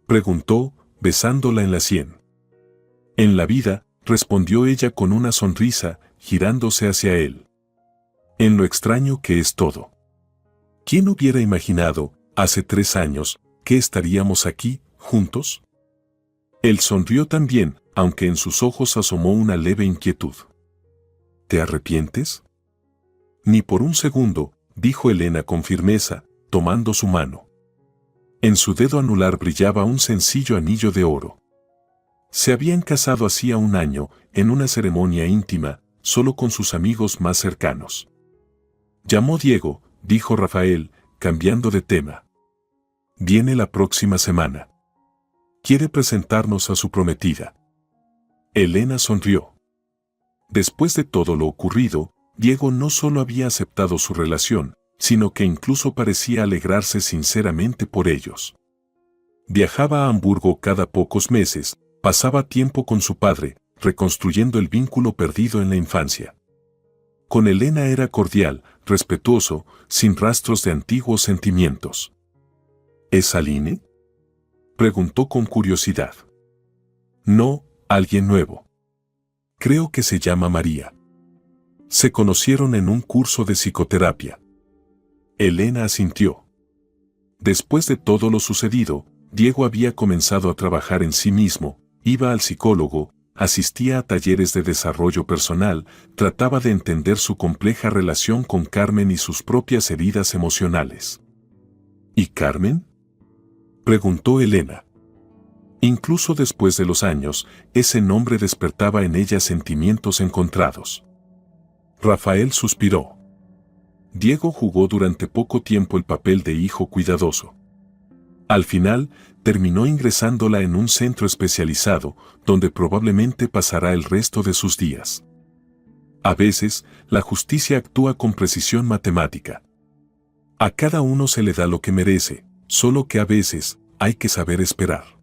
preguntó, besándola en la sien. En la vida, respondió ella con una sonrisa, girándose hacia él. En lo extraño que es todo. ¿Quién hubiera imaginado, hace 3 años, que estaríamos aquí, juntos? Él sonrió también, aunque en sus ojos asomó una leve inquietud. ¿Te arrepientes? Ni por un segundo, dijo Elena con firmeza, tomando su mano. En su dedo anular brillaba un sencillo anillo de oro. Se habían casado hacía 1 año, en una ceremonia íntima, solo con sus amigos más cercanos. Llamó Diego, dijo Rafael, cambiando de tema. Viene la próxima semana. Quiere presentarnos a su prometida. Elena sonrió. Después de todo lo ocurrido, Diego no solo había aceptado su relación, sino que incluso parecía alegrarse sinceramente por ellos. Viajaba a Hamburgo cada pocos meses, pasaba tiempo con su padre, reconstruyendo el vínculo perdido en la infancia. Con Elena era cordial, respetuoso, sin rastros de antiguos sentimientos. ¿Es Aline?, preguntó con curiosidad. No, alguien nuevo. Creo que se llama María. Se conocieron en un curso de psicoterapia. Elena asintió. Después de todo lo sucedido, Diego había comenzado a trabajar en sí mismo, iba al psicólogo, asistía a talleres de desarrollo personal, trataba de entender su compleja relación con Carmen y sus propias heridas emocionales. ¿Y Carmen?, preguntó Elena. Incluso después de los años, ese nombre despertaba en ella sentimientos encontrados. Rafael suspiró. Diego jugó durante poco tiempo el papel de hijo cuidadoso. Al final, terminó ingresándola en un centro especializado, donde probablemente pasará el resto de sus días. A veces, la justicia actúa con precisión matemática. A cada uno se le da lo que merece, solo que a veces, hay que saber esperar.